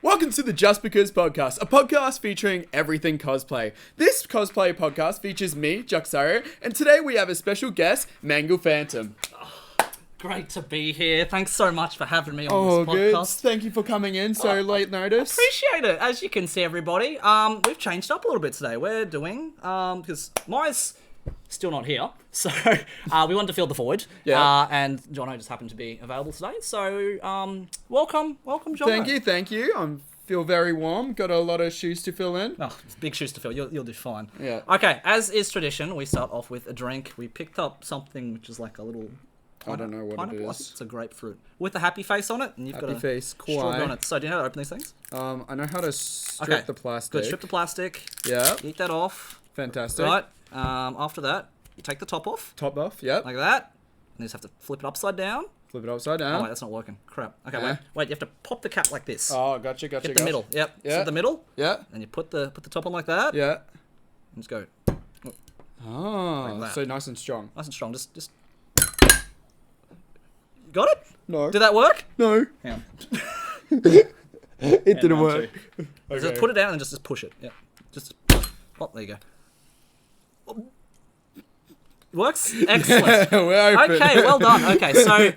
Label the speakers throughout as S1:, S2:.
S1: Welcome to the JustBeCos podcast, a podcast featuring everything cosplay. This cosplay podcast features me, Juxaro, and today we have a special guest, Mangle Phantom.
S2: Great to be here. Thanks so much for having me on this podcast.
S1: Good. Thank you for coming in so late notice.
S2: Appreciate it. As you can see, everybody, we've changed up a little bit today. We're doing, because Maia's still not here, so we wanted to fill the void.
S1: Yeah.
S2: And Jono just happened to be available today. So, welcome, Jono.
S1: Thank you. I feel very warm. Got a lot of shoes to fill in.
S2: Oh, it's big shoes to fill. You'll do fine.
S1: Yeah.
S2: Okay, as is tradition, we start off with a drink. We picked up something which is like a little...
S1: I don't know what it is.
S2: It's a grapefruit with a happy face on it, and you've got a
S1: face,
S2: strawberry on it. So do you know how to open these things?
S1: I know how to strip the plastic.
S2: Good. Strip the plastic.
S1: Yeah.
S2: Eat that off.
S1: Fantastic.
S2: Right. After that, you take the top off.
S1: Top off. Yep.
S2: Like that. And you just have to flip it upside down.
S1: Flip it upside down.
S2: Oh wait, that's not working. Crap. Okay, wait. You have to pop the cap like this.
S1: Oh, gotcha.
S2: Hit the middle. Yep.
S1: Yeah.
S2: So the middle.
S1: Yeah.
S2: And you put the top on like that.
S1: Yeah.
S2: And just go.
S1: Oh,
S2: Like that.
S1: so nice and strong.
S2: Nice and strong. Just. Got it?
S1: No.
S2: Did that work?
S1: No.
S2: Hang on.
S1: It didn't work.
S2: Okay. Just put it down and just push it. Yeah. Just. Oh, there you go. Works? Excellent.
S1: We're open.
S2: Okay, well done. Okay, so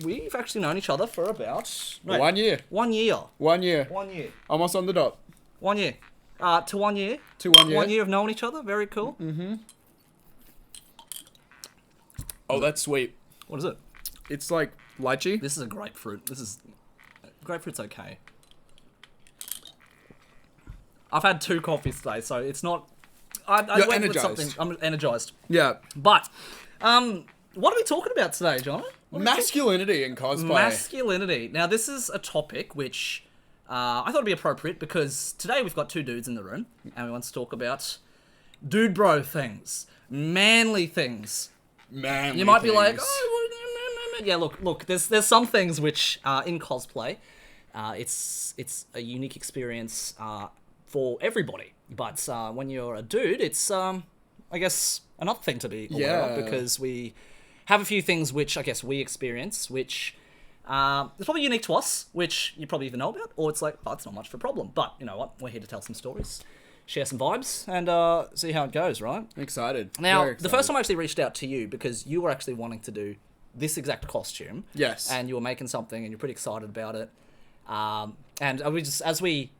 S2: we've actually known each other for about
S1: 1 year.
S2: 1 year.
S1: 1 year.
S2: 1 year.
S1: Almost on the dot.
S2: 1 year. To 1 year.
S1: To 1 year.
S2: 1 year of knowing each other. Very cool.
S1: Mm-hmm. Oh, that's sweet.
S2: What is it?
S1: It's like lychee.
S2: This is a grapefruit. Grapefruit's okay. I've had 2 coffees today, so it's not. I
S1: You're
S2: went
S1: energized.
S2: with something. I'm energized.
S1: Yeah.
S2: But, what are we talking about today, John?
S1: Masculinity in cosplay.
S2: Masculinity. Now, this is a topic which I thought would be appropriate because today we've got 2 dudes in the room, and we want to talk about dude bro things, manly things.
S1: Manly
S2: You might be
S1: things.
S2: like, oh, yeah. Look. There's some things which in cosplay, it's a unique experience for everybody. But when you're a dude, it's I guess another thing to be aware of because we have a few things which I guess we experience, which it's probably unique to us, which you probably even know about, or it's like, oh, it's not much of a problem. But you know what? We're here to tell some stories, share some vibes, and see how it goes, right?
S1: Excited.
S2: Now,
S1: Very
S2: the first time I actually reached out to you because you were actually wanting to do this exact costume.
S1: Yes.
S2: And you were making something, and you're pretty excited about it. And we just, as we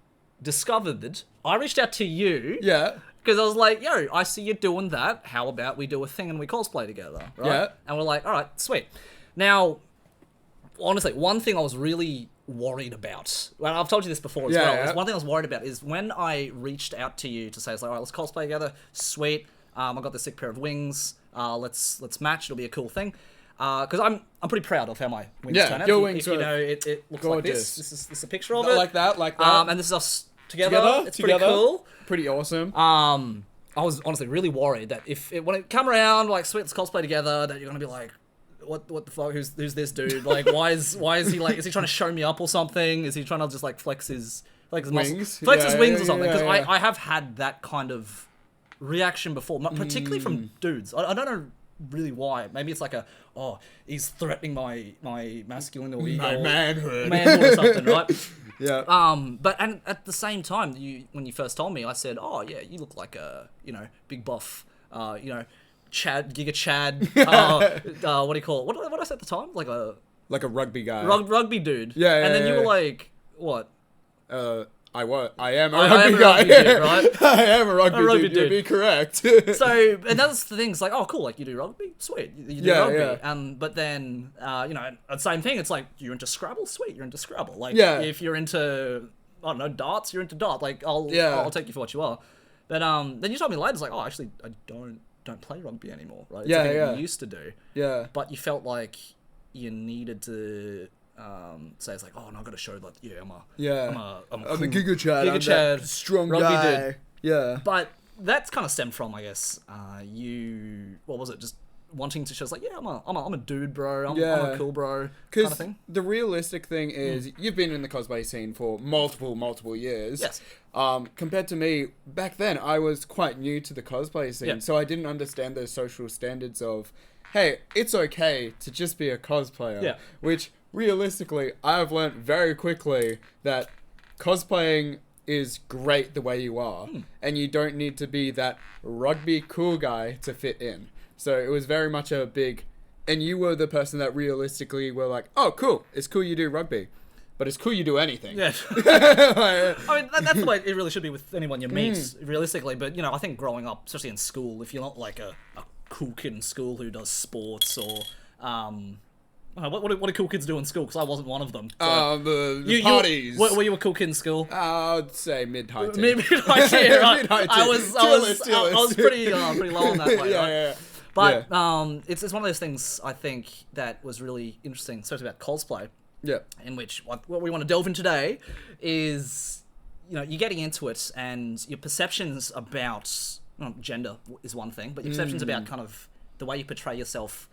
S2: discovered, I reached out to you.
S1: Yeah.
S2: Because I was like, yo, I see you doing that. How about we do a thing and we cosplay together, right?
S1: Yeah.
S2: And we're like, all right, sweet. Now, honestly, one thing I was really worried about, well, I've told you this before as well,
S1: Yeah.
S2: is one thing I was worried about is when I reached out to you to say, it's like, all right, let's cosplay together, sweet, I got this sick pair of wings, let's match, it'll be a cool thing. Because I'm pretty proud of how my wings turn out.
S1: Your wings
S2: if you
S1: are
S2: know, it looks like
S1: gorgeous.
S2: this. This is a picture of it.
S1: Like that.
S2: And this is us together. It's pretty cool.
S1: Pretty awesome.
S2: I was honestly really worried that when it come around, like, sweet, let's cosplay together, that you're gonna be like, what the fuck? Who's this dude? Like, why is he like? Is he trying to show me up or something? Is he trying to just like flex his
S1: wings?
S2: His wings or something? Because
S1: Yeah.
S2: I have had that kind of reaction before, particularly from dudes. I don't know really why. Maybe it's like he's threatening my masculinity,
S1: My manhood.
S2: or something, right?
S1: Yeah.
S2: But and at the same time, when you first told me, I said, oh yeah, you look like a big buff, Chad, Giga Chad, what do you call it? What did I say at the time? Like a
S1: rugby guy.
S2: rugby dude.
S1: Yeah,
S2: And then you
S1: yeah.
S2: were like, what?
S1: I am a
S2: I
S1: rugby
S2: am a
S1: guy.
S2: rugby dude, right?
S1: I am a rugby,
S2: rugby
S1: dude. You'd
S2: dude.
S1: be correct.
S2: So, and that's the thing. It's like, oh, cool. Like, you do rugby? Sweet. You do rugby.
S1: Yeah.
S2: But then, the same thing. It's like, you're into Scrabble? Sweet. You're into Scrabble. Like,
S1: Yeah.
S2: if you're into, I don't know, darts, you're into dart. Like, I'll take you for what you are. But then you told me later, it's like, oh, actually, I don't play rugby anymore, right? It's something you used to do.
S1: Yeah.
S2: But you felt like you needed to say, it's like, oh, no, I've got to show that, I'm a
S1: I'm
S2: cool
S1: a Giga Chad.
S2: Giga
S1: I'm
S2: Chad,
S1: that strong
S2: rugby
S1: guy.
S2: dude.
S1: Yeah.
S2: But that's kind of stemmed from, I guess, what was it? Just wanting to show, it's like, yeah, I'm a dude, bro. I'm a cool bro, kind of thing.
S1: The realistic thing is, you've been in the cosplay scene for multiple years.
S2: Yes.
S1: Compared to me, back then, I was quite new to the cosplay scene,
S2: Yeah.
S1: so I didn't understand those social standards of, hey, it's okay to just be a cosplayer.
S2: Yeah.
S1: Which, realistically, I've learned very quickly that cosplaying is great the way you are, and you don't need to be that rugby cool guy to fit in. So it was very much a big, and you were the person that realistically were like, oh, cool, it's cool you do rugby, but it's cool you do anything.
S2: Yeah. I mean, that's the way it really should be with anyone you meet, realistically. But, you know, I think growing up, especially in school, if you're not like a cool kid in school who does sports or... what do cool kids do in school? Because I wasn't one of them. So
S1: The parties.
S2: Were you a cool kid in school?
S1: I'd say mid-high tier.
S2: Mid-high tier, right?
S1: Mid-high tier.
S2: I was pretty low on that way, right?
S1: Yeah.
S2: But it's one of those things, I think, that was really interesting, especially about cosplay.
S1: Yeah.
S2: In which what we want to delve in today is, you know, you're getting into it and your perceptions about gender is one thing, but your perceptions about kind of the way you portray yourself,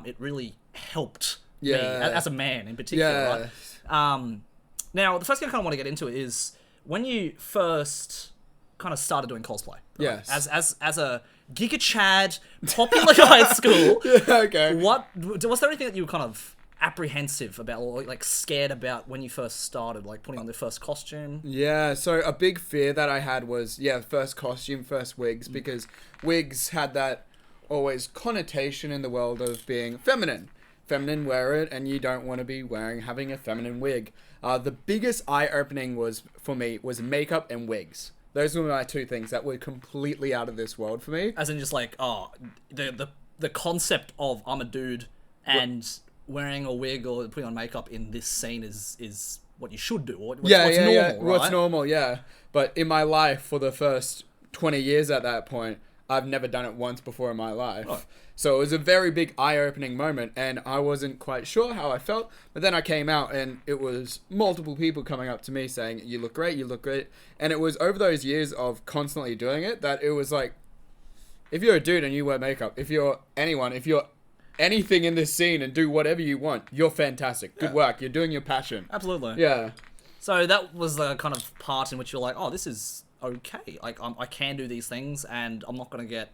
S2: it really helped me as a man in particular. Right? Now, the first thing I kind of want to get into is when you first kind of started doing cosplay. Right?
S1: Yes.
S2: As a Giga Chad, popular guy at school.
S1: Okay.
S2: Was there anything that you were kind of apprehensive about or like scared about when you first started, like putting on the first costume?
S1: Yeah, so a big fear that I had was, first costume, first wigs, because wigs had that always connotation in the world of being feminine. Feminine, wear it, and you don't want to be having a feminine wig. The biggest eye-opening for me was makeup and wigs. Those were my two things that were completely out of this world for me.
S2: As in just like, the concept of I'm a dude and wearing a wig or putting on makeup in this scene is what you should do. Or what's normal, right?
S1: What's normal, yeah. But in my life, for the first 20 years at that point, I've never done it once before in my life. Oh. So it was a very big eye-opening moment, and I wasn't quite sure how I felt. But then I came out, and it was multiple people coming up to me saying, you look great, you look great. And it was over those years of constantly doing it that it was like, if you're a dude and you wear makeup, if you're anything in this scene and do whatever you want, you're fantastic. Good work. You're doing your passion.
S2: Absolutely.
S1: Yeah.
S2: So that was the kind of part in which you're like, oh, this is okay. Like, I can do these things, and I'm not going to get,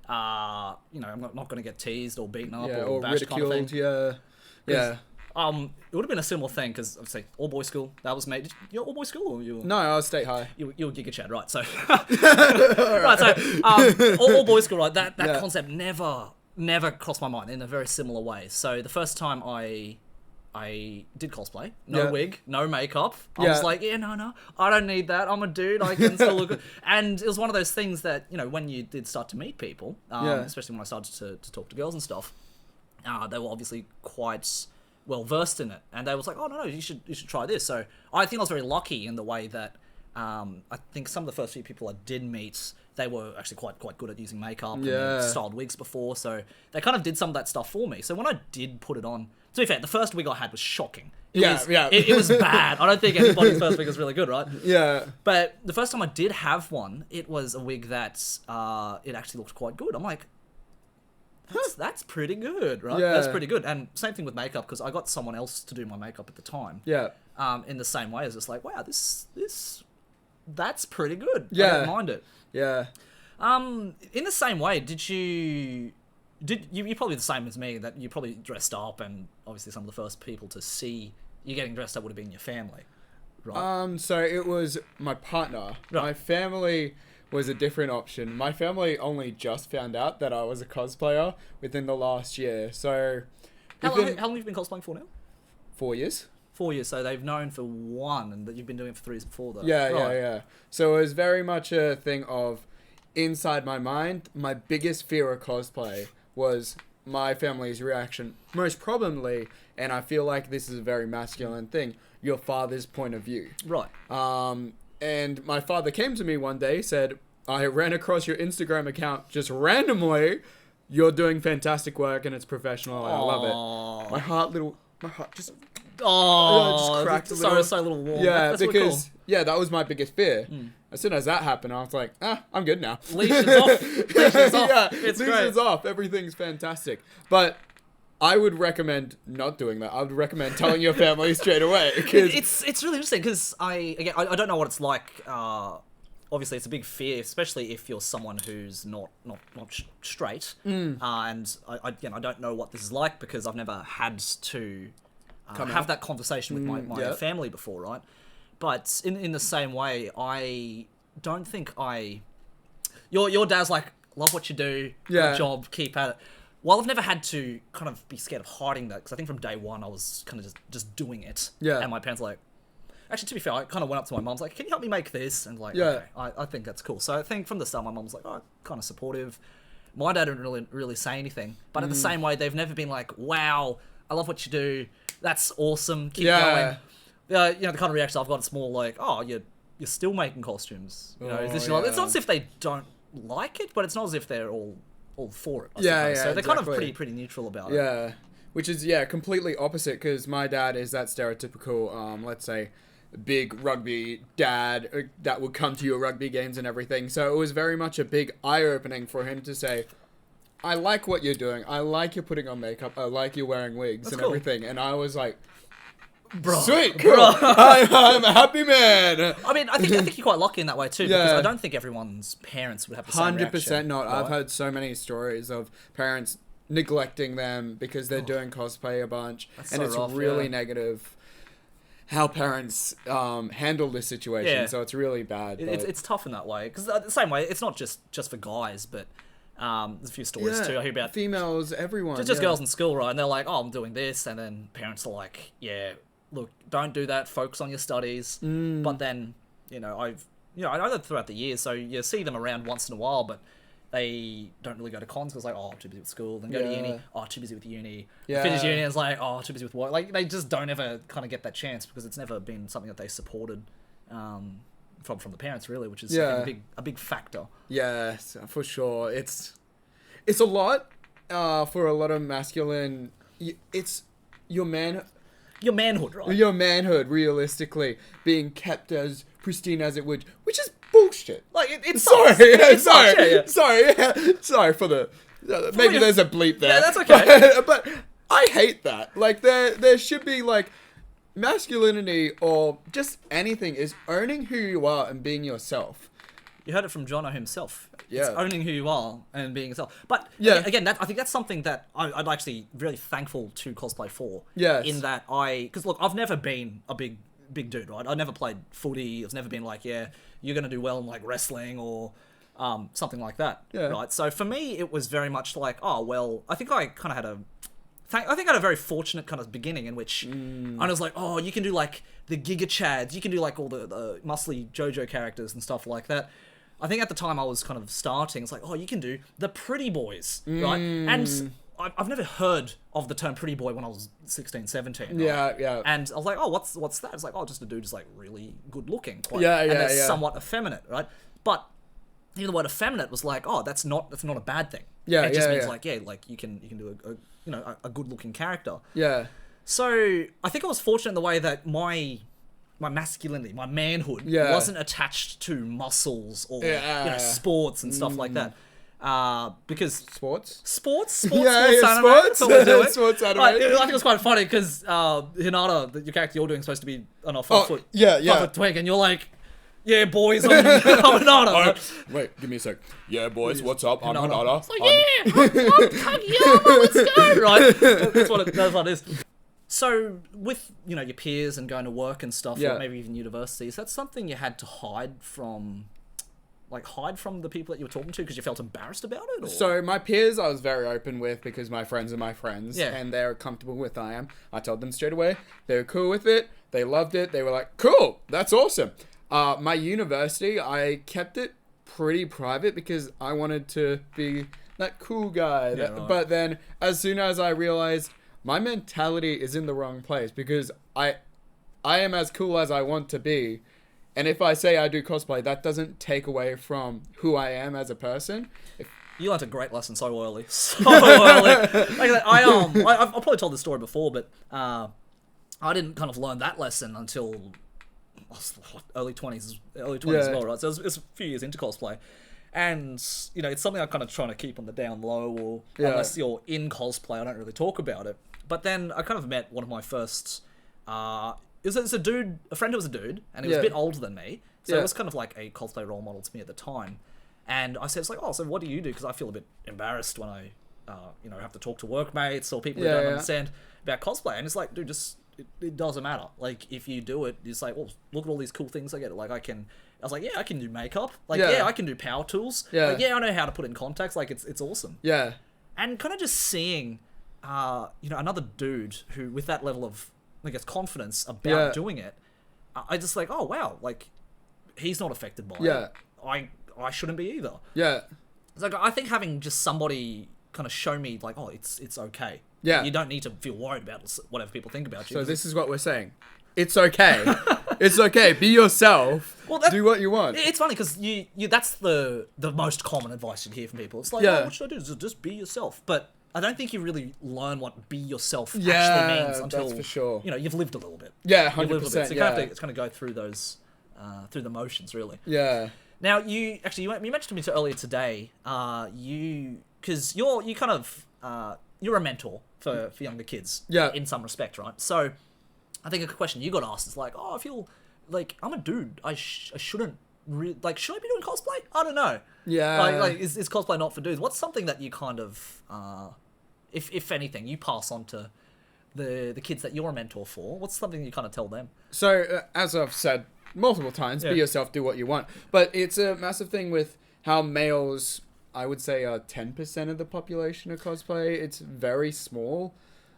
S2: I'm not going to get teased or beaten up or bashed
S1: ridiculed.
S2: Kind of thing.
S1: Yeah.
S2: It would have been a similar thing because I'd say all boys school. That was made. You're all boys school, or you?
S1: No, I was state high.
S2: You were Giga Chad, right? So, right. So, all boys school, right? That concept never crossed my mind in a very similar way. So the first time I did cosplay, no wig, no makeup. I was like, no, I don't need that. I'm a dude. I can still look good. And it was one of those things that, you know, when you did start to meet people, especially when I started to talk to girls and stuff, they were obviously quite well versed in it, and they was like, oh no, you should try this. So I think I was very lucky in the way that I think some of the first few people I did meet, they were actually quite good at using makeup and styled wigs before, so they kind of did some of that stuff for me. So when I did put it on, to be fair, the first wig I had was shocking. It was bad. I don't think anybody's first wig was really good, right?
S1: Yeah.
S2: But the first time I did have one, it was a wig that it actually looked quite good. I'm like, that's pretty good, right?
S1: Yeah.
S2: That's pretty good. And same thing with makeup, because I got someone else to do my makeup at the time.
S1: Yeah.
S2: In the same way as it's like, wow, that's pretty good.
S1: Yeah.
S2: I don't mind it.
S1: Yeah.
S2: In the same way, you're probably the same as me, that you probably dressed up, and obviously some of the first people to see you getting dressed up would have been your family, right?
S1: So it was my partner. Right. My family was a different option. My family only just found out that I was a cosplayer within the last year. So
S2: how long have you been cosplaying for now?
S1: 4 years.
S2: 4 years, so they've known for one, and that you've been doing it for 3 years before that.
S1: Yeah. So it was very much a thing of, inside my mind, my biggest fear of cosplay was my family's reaction. Most probably, and I feel like this is a very masculine thing, your father's point of view.
S2: Right.
S1: And my father came to me one day, said, I ran across your Instagram account just randomly. You're doing fantastic work and it's professional and I love it. My heart just... just cracked a little.
S2: So little warm.
S1: Yeah,
S2: that's
S1: because
S2: really cool.
S1: That was my biggest fear. As soon as that happened, I was like, I'm good now.
S2: Leashes off. Leashes off.
S1: Yeah,
S2: it's
S1: leashes
S2: great.
S1: off. Everything's fantastic. But I would recommend not doing that. I would recommend telling your family straight away.
S2: It's really interesting because I don't know what it's like. Obviously, it's a big fear, especially if you're someone who's not straight. And I don't know what this is like because I've never had to have that conversation with my family before, right? But in the same way, I don't think Your dad's like, love what you do, good job, keep at it. Well, I've never had to kind of be scared of hiding that, because I think from day one I was kind of just doing it.
S1: Yeah.
S2: And my parents were like, actually, to be fair, I kind of went up to my mum's like, can you help me make this? And like, okay, I think that's cool. So I think from the start, my mum was like, oh, kind of supportive. My dad didn't really say anything. But in the same way, they've never been like, wow, I love what you do. That's awesome. Keep going. The kind of reaction I've got, it's more like, oh, you're still making costumes. You know, it's not as if they don't like it, but it's not as if they're all for it. I suppose. So they're kind of pretty neutral about it.
S1: Yeah, which is completely opposite, because my dad is that stereotypical, let's say, big rugby dad that would come to your rugby games and everything. So it was very much a big eye-opening for him to say, I like what you're doing. I like you putting on makeup. I like you wearing wigs and everything. And I was like, bro, sweet, cool. I'm a happy man.
S2: I mean, I think you're quite lucky in that way too, because I don't think everyone's parents would have the same reaction.
S1: 100% not.
S2: Right?
S1: I've heard so many stories of parents neglecting them because they're doing cosplay a bunch, and it's really negative how parents handle this situation.
S2: Yeah.
S1: So it's really bad.
S2: It's tough in that way, because the same way, it's not just for guys, but there's a few stories too I hear about
S1: females, everyone,
S2: just girls in school, right? And they're like, oh, I'm doing this, and then parents are like, yeah, look, don't do that, focus on your studies. But then I know that throughout the years, so you see them around once in a while, but they don't really go to cons because, like, oh, I'm too busy with school. Then go to uni, oh, too busy with uni. Finish uni, and it's like, oh, too busy with work. Like, they just don't ever kind of get that chance, because it's never been something that they supported from the parents, really, which is a big factor.
S1: Yes, for sure. It's a lot for a lot of masculine. It's your manhood, right? Your manhood, realistically, being kept as pristine as it would, which is bullshit.
S2: Like, it's
S1: sorry for the maybe there's a bleep there.
S2: Yeah, that's okay.
S1: But I hate that. Like, there should be, like, masculinity, or just anything, is owning who you are and being yourself.
S2: You heard it from Jono himself.
S1: Yeah.
S2: It's owning who you are and being yourself. But again, I think that's something that I'd actually really thankful to Cosplay for.
S1: Yes.
S2: In that because look, I've never been a big dude, right? I never played footy. It's never been like, yeah, you're going to do well in, like, wrestling or something like that.
S1: Yeah.
S2: Right? So for me, it was very much like, oh, well, I think I kind of had I had a very fortunate kind of beginning in which I was like, oh, you can do, like, the Giga Chads, you can do, like, all the muscly JoJo characters and stuff like that. I think at the time I was kind of starting, it's like, oh, you can do the pretty boys, right? And I've never heard of the term pretty boy when I was 16, 17. Right?
S1: Yeah.
S2: And I was like, oh, what's that? It's like, oh, just a dude who's, like, really good looking.
S1: And they're
S2: somewhat effeminate, right? But even the word effeminate was like, oh, that's not a bad thing.
S1: It
S2: just means like, like, you can do a good looking character.
S1: Yeah.
S2: So I think I was fortunate in the way that my masculinity, my manhood, wasn't attached to muscles or sports and stuff like that. Because
S1: sports
S2: anime, that's what we're doing.
S1: Sports anime.
S2: I think it was quite funny because Hinata, your character you're doing, is supposed to be on a 5 foot, 5 foot twig, and you're like, yeah, boys, I'm Hinata.
S1: Wait, give me a sec. Yeah, boys, what's up? I'm Hinata.
S2: It's like, I'm Kageyama, let's go. Right, that's what it is. So with your peers and going to work and stuff, or maybe even universities, that's something you had to hide from the people that you were talking to because you felt embarrassed about it? Or?
S1: So my peers I was very open with because my friends are my friends and they're comfortable with I am. I told them straight away. They were cool with it. They loved it. They were like, cool, that's awesome. My university, I kept it pretty private because I wanted to be that cool guy. Right. But then as soon as I realized my mentality is in the wrong place because I am as cool as I want to be. And if I say I do cosplay, that doesn't take away from who I am as a person.
S2: You learned a great lesson so early. I've probably told this story before, but I didn't kind of learn that lesson until early 20s as well, right? So it was a few years into cosplay. And, it's something I'm kind of trying to keep on the down low, or unless you're in cosplay, I don't really talk about it. But then I kind of met one of my first... It's a friend who was a dude, and he was a bit older than me. So it was kind of like a cosplay role model to me at the time. And I said, it's like, oh, so what do you do? Because I feel a bit embarrassed when I, have to talk to workmates or people who don't understand about cosplay. And it's like, dude, just it doesn't matter. Like, if you do it, it's like, well, look at all these cool things I get. Like, I was like, yeah, I can do makeup. Like, yeah, I can do power tools.
S1: Yeah.
S2: Like, yeah, I know how to put in contacts. Like, it's awesome.
S1: Yeah.
S2: And kind of just seeing, another dude who, with that level of, I guess, confidence about doing it, I just like, oh, wow, like, he's not affected by it. I shouldn't be either.
S1: Yeah.
S2: It's like, I think having just somebody kind of show me, like, oh, it's okay.
S1: Yeah.
S2: You don't need to feel worried about whatever people think about you.
S1: So this is what we're saying. It's okay. It's okay. Be yourself.
S2: Well,
S1: do what you want.
S2: It's funny because you that's the most common advice you'd hear from people. It's like, oh, what should I do? Just be yourself. But I don't think you really learn what be yourself actually means until,
S1: that's for sure.
S2: You've lived a little bit.
S1: Yeah, 100%.
S2: So you kind of go through those, through the motions, really.
S1: Yeah.
S2: Now, you mentioned to me earlier today, because you're kind of, you're a mentor for younger kids.
S1: Yeah.
S2: In some respect, right? So, I think a question you got asked is like, oh, I feel like I'm a dude. I shouldn't should I be doing cosplay? I don't know.
S1: Yeah.
S2: Like is cosplay not for dudes? What's something that you kind of, if anything, you pass on to the kids that you're a mentor for? What's something you kind of tell them?
S1: So, as I've said multiple times, be yourself, do what you want. But it's a massive thing with how males, I would say, are 10% of the population of cosplay. It's very small.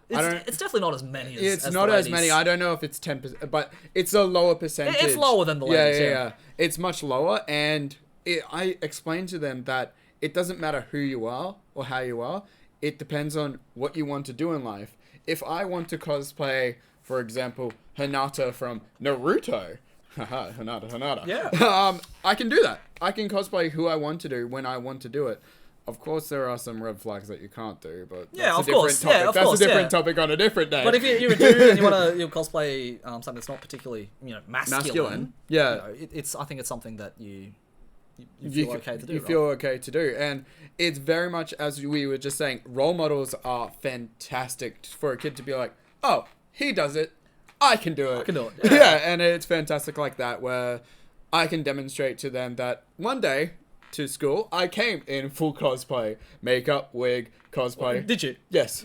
S2: It's definitely not as many as
S1: It's
S2: as
S1: not
S2: the
S1: as
S2: ladies.
S1: many. I don't know if it's 10%, but it's a lower percentage.
S2: It's lower than the ladies.
S1: Yeah. It's much lower, and I explained to them that it doesn't matter who you are or how you are. It depends on what you want to do in life. If I want to cosplay, for example, Hinata from Naruto, Hinata.
S2: Yeah.
S1: I can do that. I can cosplay who I want to do when I want to do it. Of course, there are some red flags that you can't do, but that's a different topic on a different day.
S2: But if you're a dude and you want to cosplay something that's not particularly masculine, I think it's something that you feel okay to do.
S1: You feel okay to do, and it's very much, as we were just saying, role models are fantastic for a kid to be like, oh, he does it, I can do it.
S2: I can do it.
S1: Yeah, and it's fantastic like that, where I can demonstrate to them that one day to school, I came in full cosplay, makeup, wig, cosplay.
S2: Did you?
S1: Yes.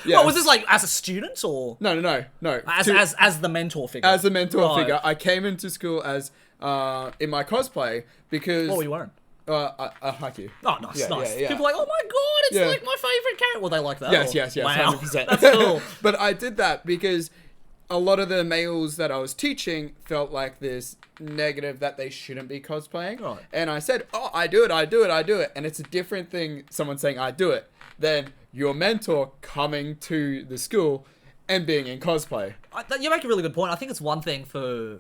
S2: Well, was this like as a student or?
S1: No.
S2: As the mentor figure.
S1: As the mentor figure, I came into school as in my cosplay because.
S2: What were you wearing?
S1: A haiku.
S2: Oh, nice.
S1: Yeah.
S2: People are like, oh my god, it's like my favorite character. Well, they like that.
S1: Yes.
S2: Wow,
S1: 100%.
S2: that's cool.
S1: But I did that because a lot of the males that I was teaching felt like this negative that they shouldn't be cosplaying.
S2: Right.
S1: And I said, oh, I do it. And it's a different thing, someone saying I do it, than your mentor coming to the school and being in cosplay.
S2: You make a really good point. I think it's one thing for,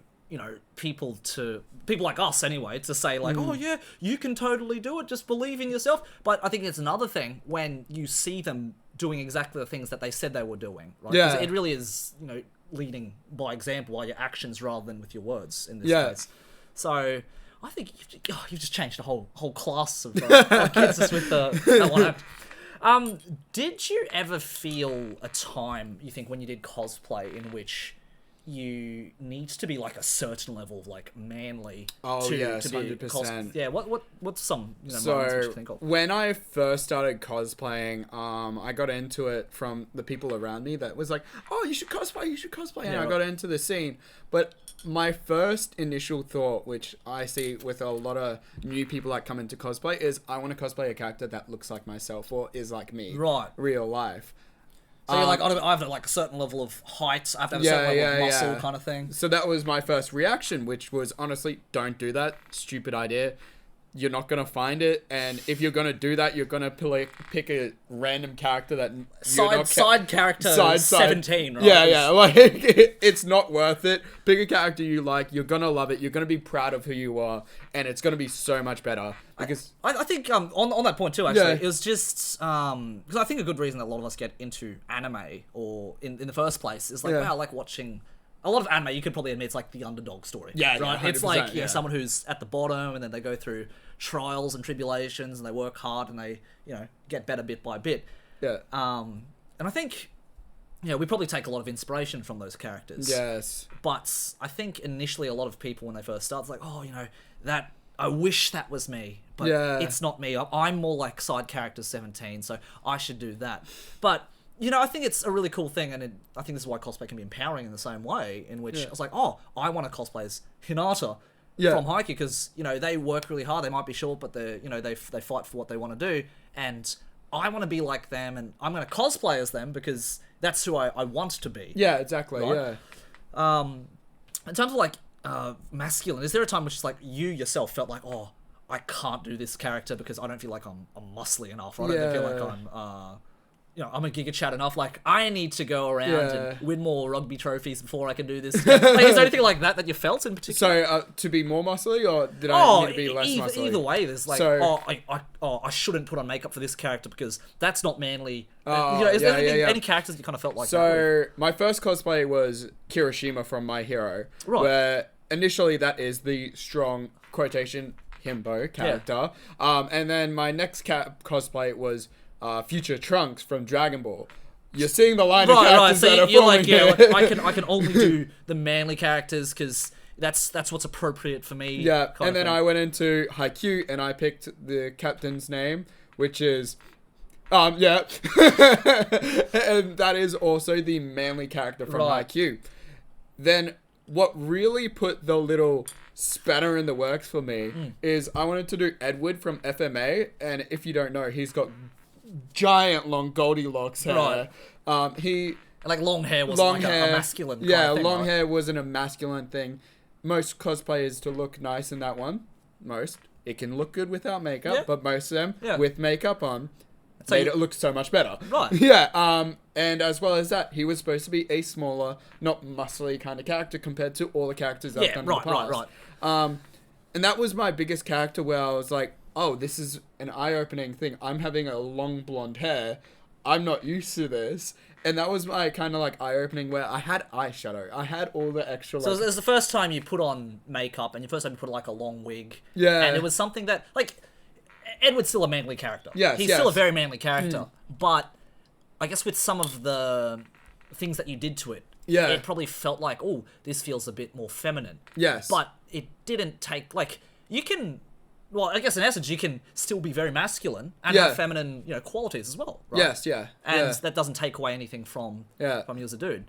S2: people like us anyway, to say like, oh yeah, you can totally do it, just believe in yourself. But I think it's another thing when you see them doing exactly the things that they said they were doing, right?
S1: Yeah.
S2: 'Cause it really is, leading by example by your actions rather than with your words in this case. So I think you've just changed a whole class of kids just with that one act. Did you ever feel a time, you think, when you did cosplay in which you need to be like a certain level of like manly to be
S1: 100%.
S2: Yeah, what's some moments
S1: So
S2: which you think of?
S1: when I first started cosplaying, I got into it from the people around me that was like, oh, you should cosplay, and I got into the scene. But my first initial thought, which I see with a lot of new people that come into cosplay, is I want to cosplay a character that looks like myself or is like me,
S2: Right?
S1: Real life.
S2: So you're like, I have to like a certain level of height, I have to have a certain level of muscle kind of thing.
S1: So that was my first reaction, which was honestly, don't do that. Stupid idea. You're not going to find it. And if you're going to do that, you're going to pick a random character that
S2: side character 17, right?
S1: Yeah. Like, it's not worth it. Pick a character you like. You're going to love it. You're going to be proud of who you are. And it's going to be so much better. Because
S2: I think on that point too, actually, it was just because I think a good reason that a lot of us get into anime or in the first place is like, wow, I like watching a lot of anime. You could probably admit it's like the underdog story.
S1: Yeah,
S2: right.
S1: 100%,
S2: It's like someone who's at the bottom and then they go through trials and tribulations and they work hard and they get better bit by bit.
S1: Yeah.
S2: And I think we probably take a lot of inspiration from those characters.
S1: Yes.
S2: But I think initially a lot of people when they first start, it's like, oh, that I wish that was me, but it's not me. I'm more like side character 17, so I should do that. But I think it's a really cool thing, and I think this is why cosplay can be empowering in the same way, in which I was like, oh, I want to cosplay as Hinata from Haikyuu, because, they work really hard, they might be short, but they fight for what they want to do, and I want to be like them, and I'm going to cosplay as them, because that's who I want to be.
S1: Yeah, exactly,
S2: right? Yeah. In terms of, like, masculine, is there a time which is like, you yourself felt like, oh, I can't do this character because I don't feel like I'm muscly enough, or I don't feel like I'm a Giga Chat enough. Like, I need to go around and win more rugby trophies before I can do this. Like, is there anything like that you felt in particular?
S1: So, to be more muscly, or did I need to be less muscly?
S2: Either way, there's like, I shouldn't put on makeup for this character because that's not manly. Is there any characters you kind of felt like that?
S1: So, my first cosplay was Kirishima from My Hero. Right. Where initially that is the strong quotation himbo character. And then my next cosplay was Future Trunks from Dragon Ball. You're seeing the line of characters that are forming here.
S2: I can only do the manly characters because that's what's appropriate for me.
S1: Yeah, and then I went into Haikyuu and I picked the captain's name, which is and that is also the manly character from Haikyuu. Then what really put the little spanner in the works for me is I wanted to do Edward from FMA, and if you don't know, he's got giant long Goldilocks hair. He
S2: like long hair wasn't a masculine kind of thing,
S1: long hair wasn't a masculine thing. Most cosplayers to look nice in that one. It can look good without makeup, but most of them with makeup on made it look so much better.
S2: Right.
S1: Yeah. And as well as that, he was supposed to be a smaller, not muscly kind of character compared to all the characters I've done in the past. And that was my biggest character where I was like, oh, this is an eye-opening thing. I'm having a long blonde hair. I'm not used to this. And that was my kind of like eye-opening where I had eyeshadow. I had all the extra...
S2: So it was the first time you put on makeup and the first time you put like a long wig.
S1: Yeah.
S2: And it was something that, like, Edward's still a manly character.
S1: Yes,
S2: He's still a very manly character. But I guess with some of the things that you did to it, it probably felt like, oh, this feels a bit more feminine.
S1: Yes.
S2: But it didn't take, like, you can... Well, I guess in essence, you can still be very masculine and have feminine, qualities as well, right?
S1: Yes, yeah.
S2: And that doesn't take away anything from you as a dude.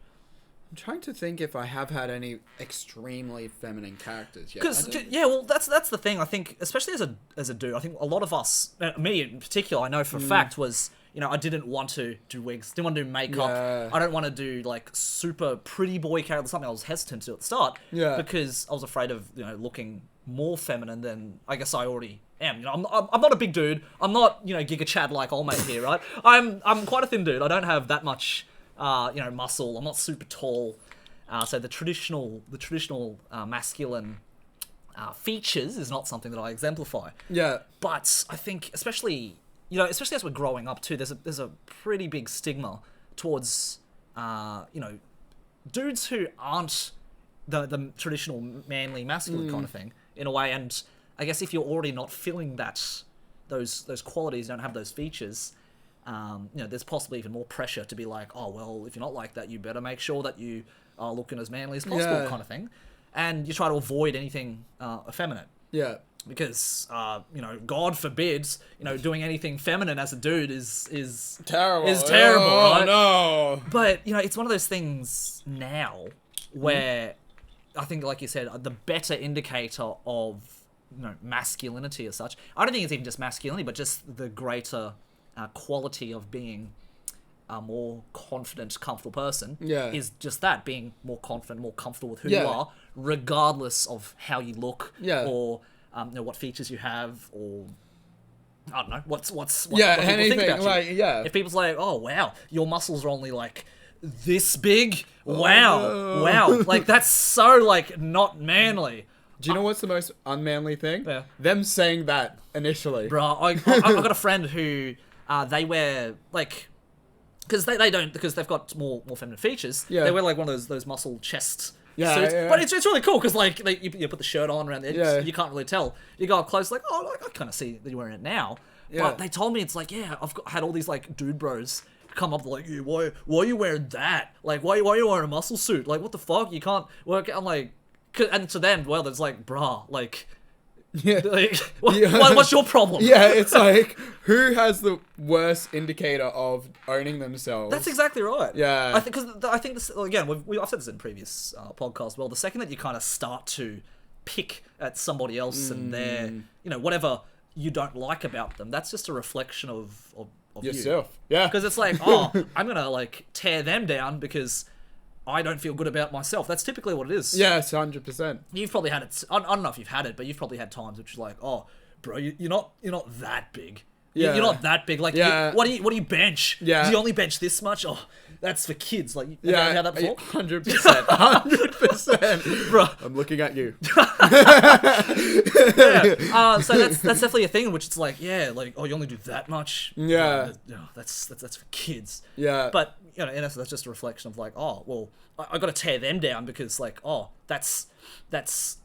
S1: I'm trying to think if I have had any extremely feminine characters yet.
S2: Because, well, that's the thing. I think, especially as a dude, I think a lot of us, me in particular, I know for a fact was, I didn't want to do wigs, didn't want to do makeup. Yeah. I don't want to do, like, super pretty boy characters, something I was hesitant to at the start. Yeah. Because I was afraid of, looking more feminine than I guess I already am. I'm not a big dude. I'm not, Giga Chad like old mate here, right? I'm quite a thin dude. I don't have that much, muscle. I'm not super tall. So the traditional masculine features is not something that I exemplify.
S1: Yeah.
S2: But I think, especially as we're growing up too, there's a pretty big stigma towards, dudes who aren't the traditional manly masculine kind of thing in a way. And I guess if you're already not feeling those qualities, don't have those features, there's possibly even more pressure to be like, oh, well, if you're not like that, you better make sure that you are looking as manly as possible kind of thing. And you try to avoid anything effeminate.
S1: Yeah.
S2: Because, God forbids, doing anything feminine as a dude is
S1: terrible.
S2: Is terrible, right?
S1: No.
S2: But, it's one of those things now where I think, like you said, the better indicator of masculinity as such. I don't think it's even just masculinity, but just the greater quality of being a more confident, comfortable person is just that, being more confident, more comfortable with who you are, regardless of how you look or what features you have, or I don't know what people
S1: anything
S2: think about you. If people's like, oh wow, your muscles are only like this big, wow, like that's so like not manly.
S1: Do you know what's the most unmanly thing? Yeah. Them saying that initially.
S2: Bro, I've got a friend who they wear like, because they don't, because they've got more feminine features. Yeah. They wear like one of those muscle chest suits. Yeah. But it's really cool because like you put the shirt on around the edges, you can't really tell. You go up close, like, oh, I kind of see that you're wearing it now. Yeah. But they told me it's like, had all these like dude bros come up like, yeah, why are you wearing that? Like, why are you wearing a muscle suit? Like, what the fuck? You can't work. I'm like, and to them, well, it's like, brah, like,
S1: Yeah.
S2: Like,
S1: Yeah.
S2: what's your problem?
S1: Yeah, it's like, who has the worst indicator of owning themselves?
S2: That's exactly right.
S1: Yeah.
S2: I think this, again, I've said this in previous podcasts. Well, the second that you kind of start to pick at somebody else and their, whatever you don't like about them, that's just a reflection of
S1: yourself. Yeah.
S2: Because it's like, oh, I'm gonna like tear them down because I don't feel good about myself. That's typically what it is.
S1: Yes, 100%.
S2: You've probably had it. I don't know if you've had it, but you've probably had times which is like, oh, bro, you're not that big.
S1: Yeah.
S2: You're not that big. Like,
S1: Yeah.
S2: what do you bench?
S1: Yeah.
S2: Do you only bench this much? Oh, that's for kids. Like, have you had that before?
S1: 100%. 100%.
S2: Bro.
S1: I'm looking at you.
S2: Yeah. So that's definitely a thing in which it's like, yeah, like, oh, you only do that much.
S1: Yeah.
S2: That's for kids.
S1: Yeah.
S2: But in essence, that's just a reflection of like, oh, well, I got to tear them down because like, oh, that's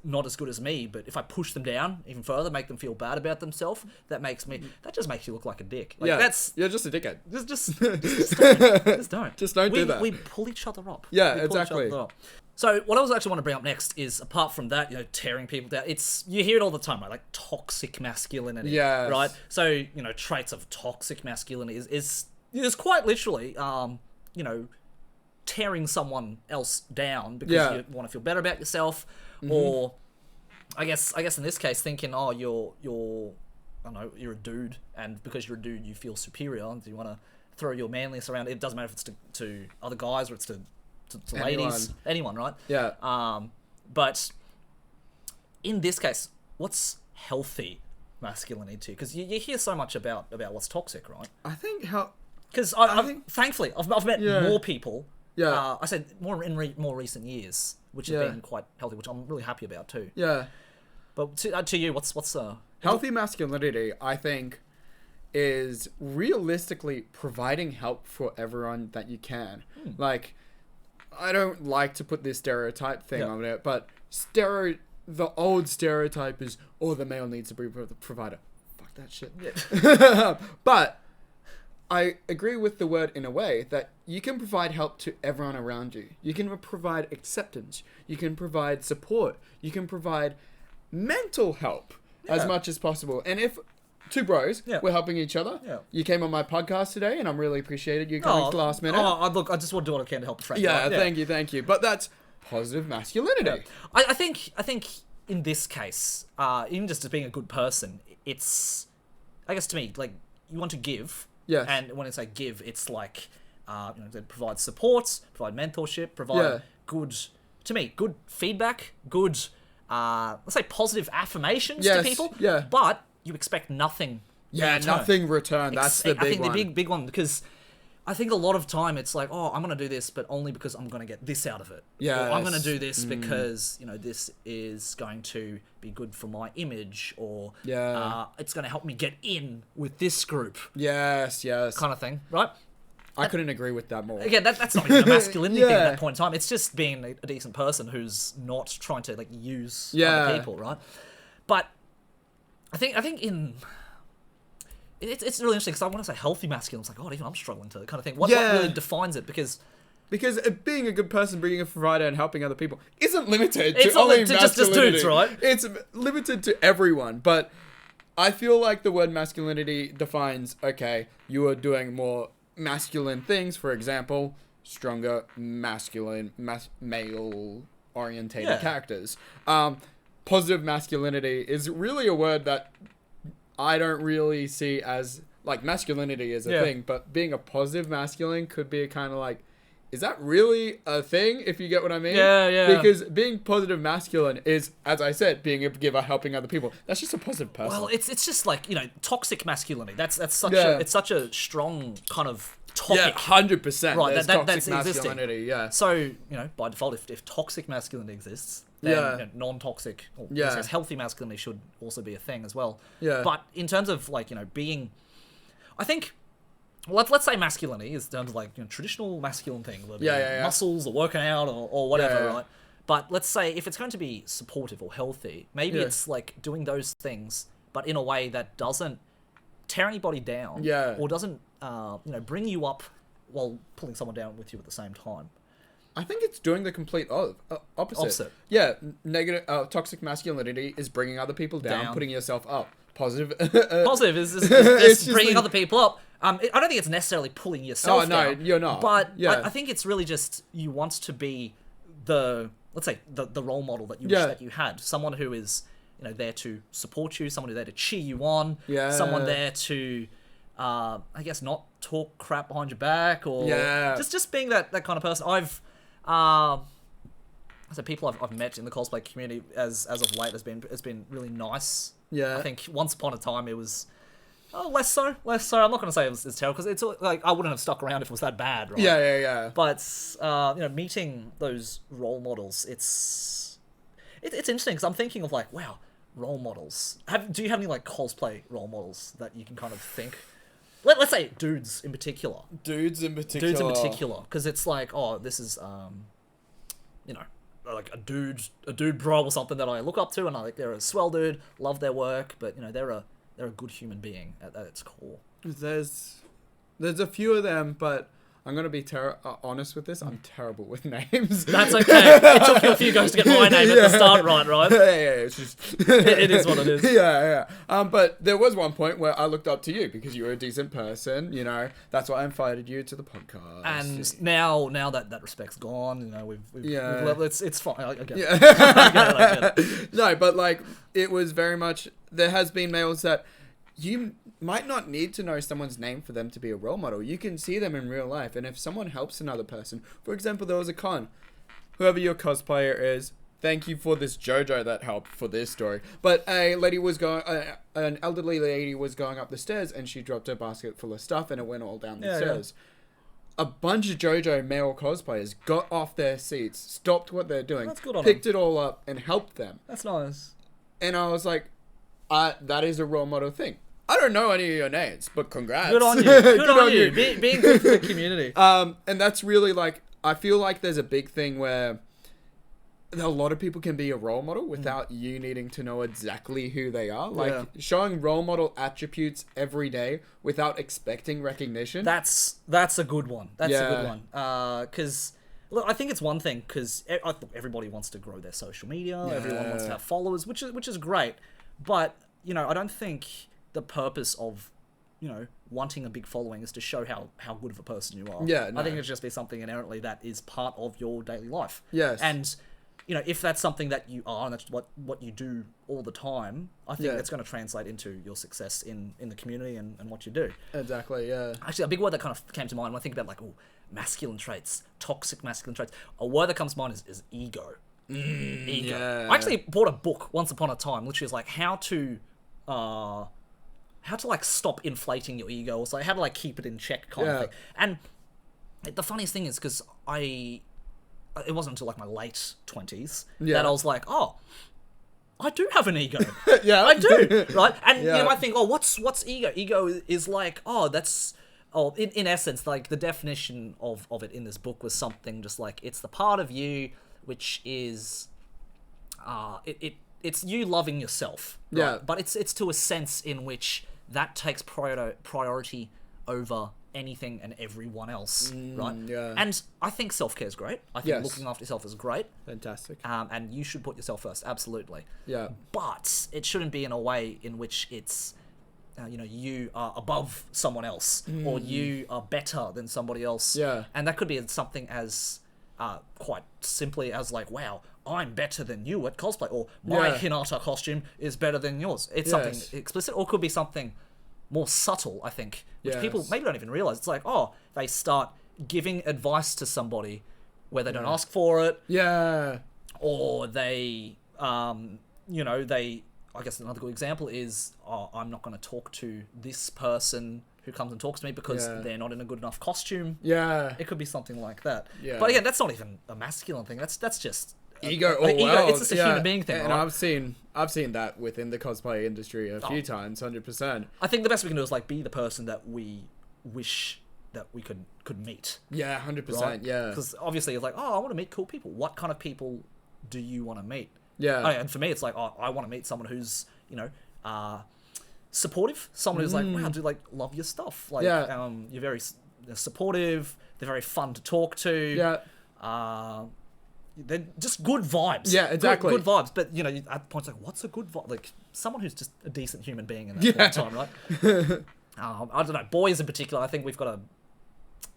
S2: not as good as me. But if I push them down even further, make them feel bad about themselves, that just makes you look like a dick. Like,
S1: you're just a dickhead.
S2: Just don't. Just don't.
S1: Just don't do that.
S2: We pull each other up.
S1: Yeah,
S2: We pull each
S1: exactly.
S2: other up. So what I was actually want to bring up next is, apart from that, tearing people down, you hear it all the time, right? Like toxic masculinity.
S1: Yes.
S2: Right? So, traits of toxic masculinity is quite literally, tearing someone else down because you want to feel better about yourself, or I guess in this case thinking, oh, you're I don't know, you're a dude, and because you're a dude you feel superior, and you want to throw your manliness around. It doesn't matter if it's to other guys or it's to ladies, anyone, right?
S1: Yeah.
S2: But in this case, what's healthy masculinity? Because you hear so much about what's toxic, right?
S1: I think
S2: Because thankfully I've met more people.
S1: Yeah.
S2: I said more in more recent years, which have been quite healthy, which I'm really happy about too.
S1: Yeah.
S2: But to you, what's
S1: healthy masculinity, I think, is realistically providing help for everyone that you can. Like, I don't like to put this stereotype thing on it, but the old stereotype is, oh, the male needs to be the provider. Fuck that shit. Yeah. But I agree with the word in a way that you can provide help to everyone around you. You can provide acceptance. You can provide support. You can provide mental help as much as possible. And if two bros, we're helping each other. Yeah. You came on my podcast today, and I'm really appreciated you coming to last minute.
S2: Look, I just want to do what I can to help the friend.
S1: Yeah, right? Thank you. But that's positive masculinity.
S2: Yeah. I think in this case, even just as being a good person, it's, I guess to me, like, you want to give.
S1: Yes.
S2: And when I say give, it's like, provide support, provide mentorship, provide good feedback, good, let's say positive affirmations to people.
S1: Yeah.
S2: But you expect nothing.
S1: Yeah, nothing return. That's the big one.
S2: I think the big one, because I think a lot of time it's like, oh, I'm going to do this, but only because I'm going to get this out of it. Yeah. I'm going to do this because, this is going to be good for my image, or it's going to help me get in with this group. Yes. Kind of thing, right?
S1: I couldn't agree with that more.
S2: Again, that's not even a masculinity thing at that point in time. It's just being a decent person who's not trying to, like, use other people, right? But I think in... It's really interesting, because I want to say healthy masculine. It's like, oh, even I'm struggling to kind of think. What really defines it? Because being a good person, being a provider, and helping other people isn't limited to only just dudes, right?
S1: It's limited to everyone. But I feel like the word masculinity defines, okay, you are doing more masculine things. For example, stronger, masculine, male-orientated characters. Positive masculinity is really a word that I don't really see as, like, masculinity is a thing, but being a positive masculine could be a kind of like, is that really a thing, if you get what I mean? Yeah. Because being positive masculine is, as I said, being a giver, helping other people. That's just a positive person.
S2: Well, it's just like, toxic masculinity. That's such a strong kind of topic.
S1: Yeah, 100%.
S2: Right,
S1: that's masculinity,
S2: existing. So, by default, if toxic masculinity exists, then non-toxic, or healthy masculinity should also be a thing as well. Yeah. But in terms of, like, being, I think, let's say masculinity is terms of, like, traditional masculine thing, muscles or working out or whatever, right? But let's say if it's going to be supportive or healthy, maybe it's like doing those things, but in a way that doesn't tear anybody down, or doesn't bring you up while pulling someone down with you at the same time.
S1: I think it's doing the complete opposite.
S2: Opposite.
S1: Yeah, negative, toxic masculinity is bringing other people down. Putting yourself up. Positive.
S2: Positive is bringing other people up. I don't think it's necessarily pulling yourself down.
S1: Oh, no, you're not.
S2: But
S1: yeah.
S2: I think it's really just you want to be let's say, the role model that you wish that you had. Someone who is, there to support you, someone who's there to cheer you on, someone there to, I guess, not talk crap behind your back, or just being that kind of person. People I've met in the cosplay community as of late has been really nice. Yeah. I think once upon a time it was less so. I'm not going to say it's terrible, because it's like I wouldn't have stuck around if it was that bad, right?
S1: Yeah.
S2: But meeting those role models, it's interesting, because I'm thinking of like, wow, role models. Do you have any like cosplay role models that you can kind of think? Let's say dudes in particular.
S1: Dudes in particular.
S2: Because it's like, oh, this is like a dude bro or something that I look up to, and I think they're a swell dude, love their work, but they're a good human being at its core.
S1: There's a few of them, but I'm going to be honest with this. I'm terrible with names.
S2: That's okay. It took you a few goes to get my name at the start right?
S1: Yeah, it's just...
S2: it is what it is.
S1: Yeah. But there was one point where I looked up to you because you were a decent person, That's why I invited you to the podcast.
S2: And now that respect's gone, it's fine. I get it.
S1: I get it. No, but like, it was very much... There has been males that... You might not need to know someone's name for them to be a role model. You can see them in real life. And if someone helps another person, for example, there was a con. Whoever your cosplayer is, thank you for this JoJo that helped for this story. But an elderly lady was going up the stairs, and she dropped her basket full of stuff, and it went all down the stairs. A bunch of JoJo male cosplayers got off their seats, stopped what they're doing, picked it all up, and helped them.
S2: That's nice.
S1: And I was like, that is a role model thing. I don't know any of your names, but congrats.
S2: Good on you. Good on you. Being good for the community.
S1: And that's really like, I feel like there's a big thing where a lot of people can be a role model without you needing to know exactly who they are. Like showing role model attributes every day without expecting recognition.
S2: That's a good one. That's a good one. Because... Look, I think it's one thing, because everybody wants to grow their social media. Yeah. Everyone wants to have followers, which is great. But, I don't think the purpose of, wanting a big following is to show how good of a person you are.
S1: Yeah, no.
S2: I think it's just be something inherently that is part of your daily life.
S1: Yes.
S2: And, if that's something that you are, and that's what you do all the time, I think it's going to translate into your success in the community and what you do.
S1: Exactly, yeah.
S2: Actually, a big word that kind of came to mind when I think about, like, masculine traits, toxic masculine traits. A word that comes to mind is ego. Ego. Yeah. I actually bought a book once upon a time, which is like how to like stop inflating your ego, or like how to like keep it in check kind of thing. And the funniest thing is, because it wasn't until like my late 20s that I was like, oh, I do have an ego.
S1: Yeah,
S2: I do, right? And you might think, oh, what's ego? Ego is like, in essence, like the definition of it in this book was something just like, it's the part of you which is, it's you loving yourself. Right? Yeah. But it's to a sense in which that takes priority over anything and everyone else, right?
S1: Yeah.
S2: And I think self-care is great. I think looking after yourself is great.
S1: Fantastic.
S2: And you should put yourself first, absolutely.
S1: Yeah.
S2: But it shouldn't be in a way in which it's, you are above someone else, or you are better than somebody else.
S1: Yeah.
S2: And that could be something as quite simply as like, wow, I'm better than you at cosplay, or my Hinata costume is better than yours. It's something explicit, or it could be something more subtle, I think, which people maybe don't even realize. It's like, they start giving advice to somebody where they don't ask for it.
S1: Yeah.
S2: Or they, I guess another good example is, I'm not going to talk to this person who comes and talks to me because they're not in a good enough costume.
S1: Yeah.
S2: It could be something like that.
S1: Yeah.
S2: But again, that's not even a masculine thing. That's just
S1: ego.
S2: Ego. It's just a human being thing.
S1: And
S2: right?
S1: I've seen that within the cosplay industry a few times, 100%.
S2: I think the best we can do is like be the person that we wish that we could meet.
S1: Yeah, 100%.
S2: Right?
S1: Yeah.
S2: Because obviously it's like, I want to meet cool people. What kind of people do you want to meet?
S1: Yeah.
S2: And for me, it's like, I want to meet someone who's, supportive. Someone who's like, wow, do like love your stuff. Like, you're very supportive. They're very fun to talk to.
S1: Yeah.
S2: they're just good vibes.
S1: Yeah, exactly.
S2: Good vibes. But, you know, at points like, what's a good vibe? Like, someone who's just a decent human being in that point in time, right? I don't know. Boys in particular, I think we've got a...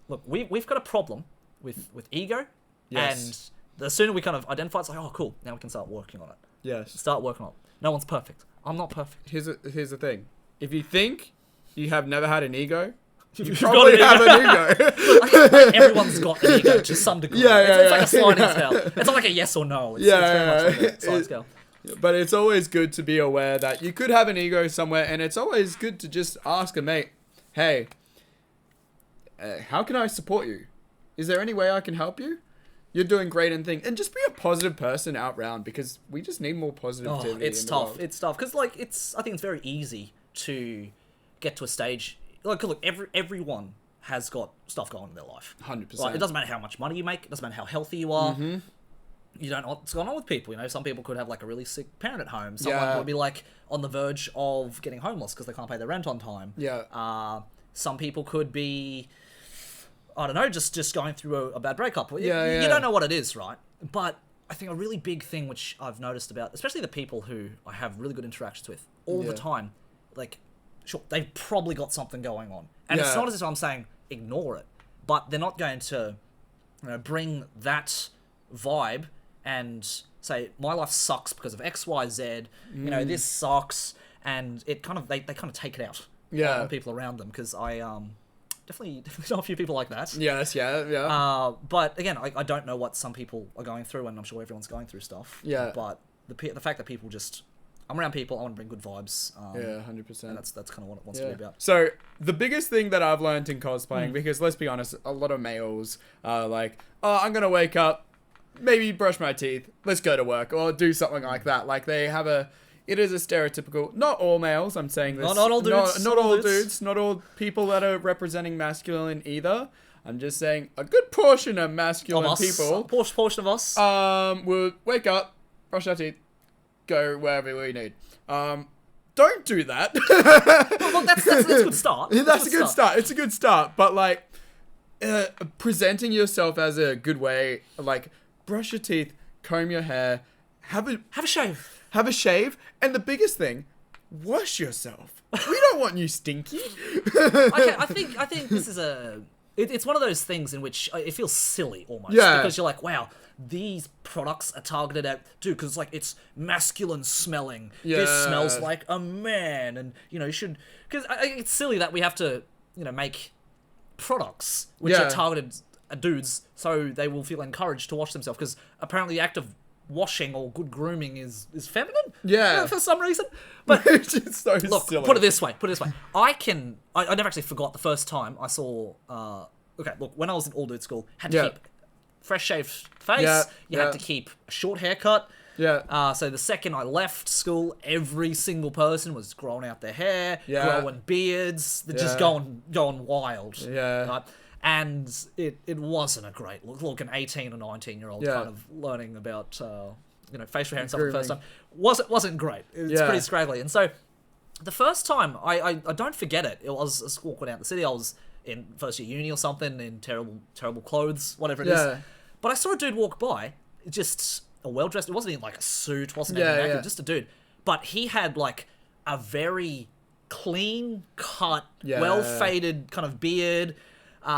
S2: Look, we've got a problem with ego.
S1: Yes.
S2: And the sooner we kind of identify, it's like, oh, cool, now we can start working on it.
S1: Yes.
S2: Start working on it. No one's perfect. I'm not perfect.
S1: Here's the thing. If you think you have never had an ego, you
S2: You've
S1: probably
S2: got
S1: have an ego.
S2: like everyone's got an ego to some degree. It's like a sliding
S1: yeah.
S2: scale. It's not like a yes or no. It's,
S1: Yeah,
S2: it's very
S1: yeah,
S2: much like
S1: yeah.
S2: a sliding scale.
S1: But it's always good to be aware that you could have an ego somewhere, and it's always good to just ask a mate, hey, how can I support you? Is there any way I can help you? You're doing great in things. And just be a positive person out round, because we just need more positivity.
S2: It's
S1: in the
S2: tough.
S1: world.
S2: It's tough. Because, like, I think it's very easy to get to a stage. Like, look, everyone has got stuff going on in their life.
S1: 100%.
S2: Like, it doesn't matter how much money you make. It doesn't matter how healthy you are.
S1: Mm-hmm.
S2: You don't know what's going on with people. You know, some people could have, like, a really sick parent at home. Someone could be, like, on the verge of getting homeless because they can't pay their rent on time.
S1: Yeah.
S2: Some people could be, I don't know, just going through a bad breakup. You
S1: Yeah.
S2: don't know what it is, right? But I think a really big thing which I've noticed about, especially the people who I have really good interactions with all the time, like, sure, they've probably got something going on. And it's not as if I'm saying ignore it, but they're not going to, you know, bring that vibe and say, my life sucks because of X, Y, Z, you know, this sucks, and it kind of, they kind of take it out on people around them, because I definitely know a few people like that.
S1: Yes, yeah.
S2: But again, I don't know what some people are going through, and I'm sure everyone's going through stuff.
S1: Yeah.
S2: But the fact that people just, I'm around people, I want to bring good vibes.
S1: 100%.
S2: And that's kind of what it wants to be about.
S1: So the biggest thing that I've learned in cosplaying, because let's be honest, a lot of males are like, oh, I'm gonna wake up, maybe brush my teeth, let's go to work, or do something like that. Like, they have it is a stereotypical, not all males, I'm saying this.
S2: Not all dudes.
S1: Not all dudes, not all people that are representing masculine either. I'm just saying a good portion of masculine people.
S2: Portion of us.
S1: Will wake up, brush our teeth, go wherever we need. Don't do that.
S2: Well, that's a good start.
S1: That's a good start. It's a good start, but like, presenting yourself as a good way, like, brush your teeth, comb your hair, have a
S2: shave.
S1: Have a shave, and the biggest thing, wash yourself. We don't want you stinky.
S2: Okay, I think this is it's one of those things in which it feels silly almost.
S1: Yeah.
S2: Because you're like, wow, these products are targeted at, dude, because like it's masculine smelling.
S1: Yeah.
S2: This smells like a man, and you know you should, because it's silly that we have to, you know, make products which are targeted at dudes so they will feel encouraged to wash themselves, because apparently the act of washing or good grooming is feminine.
S1: Yeah.
S2: For some reason. But
S1: It's so
S2: look,
S1: silly.
S2: put it this way. I never actually forgot the first time I saw. Okay, look, when I was in all dude school, had to keep fresh shaved face. You had to keep a short haircut.
S1: Yeah.
S2: So the second I left school, every single person was growing out their hair,
S1: Yeah.
S2: growing beards. They're just going wild.
S1: Yeah.
S2: Right? And it wasn't a great look. Look, an 18 or 19-year-old kind of learning about you know, facial hair and stuff for the first time wasn't great. It's pretty scraggly. And so the first time, I don't forget it. It was walking out the city. I was in first year uni or something, in terrible clothes, whatever it is. But I saw a dude walk by, just a well-dressed. It wasn't even like a suit, wasn't even just a dude. But he had like a very clean cut, well-faded kind of beard. You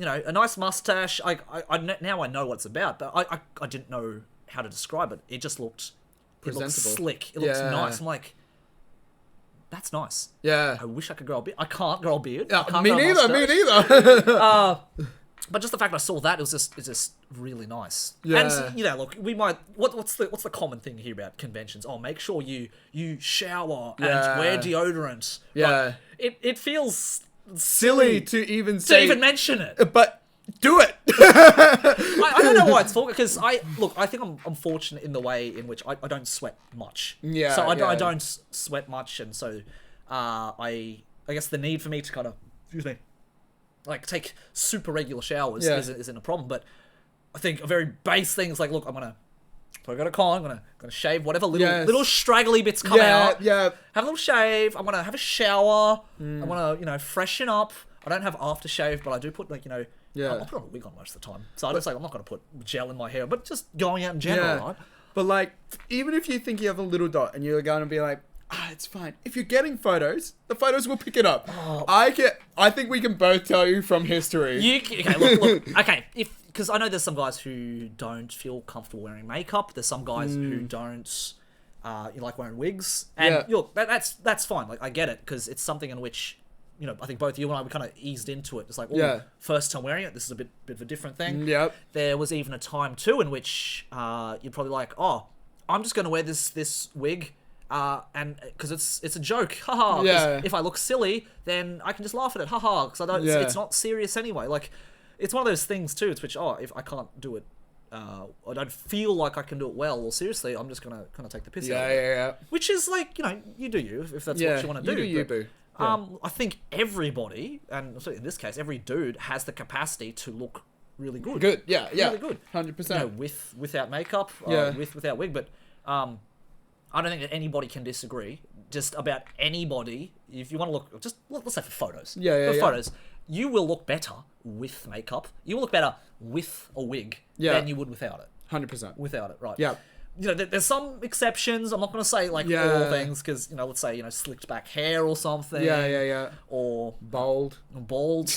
S2: know, a nice mustache. Now I know what it's about, but I didn't know how to describe it. It just looked presentable, slick. It looks nice. I'm like, that's nice.
S1: Yeah.
S2: I wish I could grow a beard. I can't grow a beard.
S1: Me neither.
S2: But just the fact I saw that, it's just really nice.
S1: Yeah.
S2: And you know, look, we might. What's the common thing here about conventions? Oh, make sure you shower and wear deodorant.
S1: Yeah.
S2: Like, it feels
S1: silly to even say,
S2: to even mention it,
S1: but do it.
S2: I don't know why it's for, because I think I'm fortunate in the way in which I don't sweat much.
S1: Yeah.
S2: So I don't sweat much, and so I guess the need for me to kind of, excuse me, like take super regular showers isn't a problem. But I think a very base thing is like, look, if I got a con, I'm gonna shave whatever little straggly bits come out.
S1: Yeah.
S2: Have a little shave. I'm gonna have a shower. I'm gonna, you know, freshen up. I don't have aftershave, but I do put, like, you know,
S1: Yeah.
S2: I'm putting a wig on most of the time. So I just like, I'm not going to put gel in my hair, but just going out in general, right?
S1: But like, even if you think you have a little dot and you're going to be like, it's fine. If you're getting photos, the photos will pick it up.
S2: Oh.
S1: I think we can both tell you from history.
S2: Okay, look. Okay, because I know there's some guys who don't feel comfortable wearing makeup. There's some guys who don't, you like wearing wigs. And look, that's fine. Like, I get it, because it's something in which, you know, I think both you and I, we kind of eased into it. It's like, first time wearing it, this is a bit of a different thing.
S1: Yep.
S2: There was even a time too in which you'd probably like, I'm just going to wear this wig. And because it's a joke, haha. If I look silly, then I can just laugh at it, haha. Because I don't. It's not serious anyway. Like, it's one of those things too. It's which if I can't do it, I don't feel like I can do it well or seriously, I'm just gonna kind of take the piss out of it. Yeah. Which is like, you know, you do you if that's what you want to do.
S1: You boo.
S2: I think everybody, and in this case, every dude has the capacity to look really good.
S1: Really
S2: good,
S1: 100%.
S2: You know, without makeup, without wig, but I don't think that anybody can disagree. Just about anybody, if you want to look, just let's say for photos. Photos, you will look better with makeup. You will look better with a wig than you would without it.
S1: 100%.
S2: Without it, right?
S1: Yeah.
S2: You know, there's some exceptions. I'm not going to say like all things because, you know, let's say, you know, slicked back hair or something. Or
S1: bald.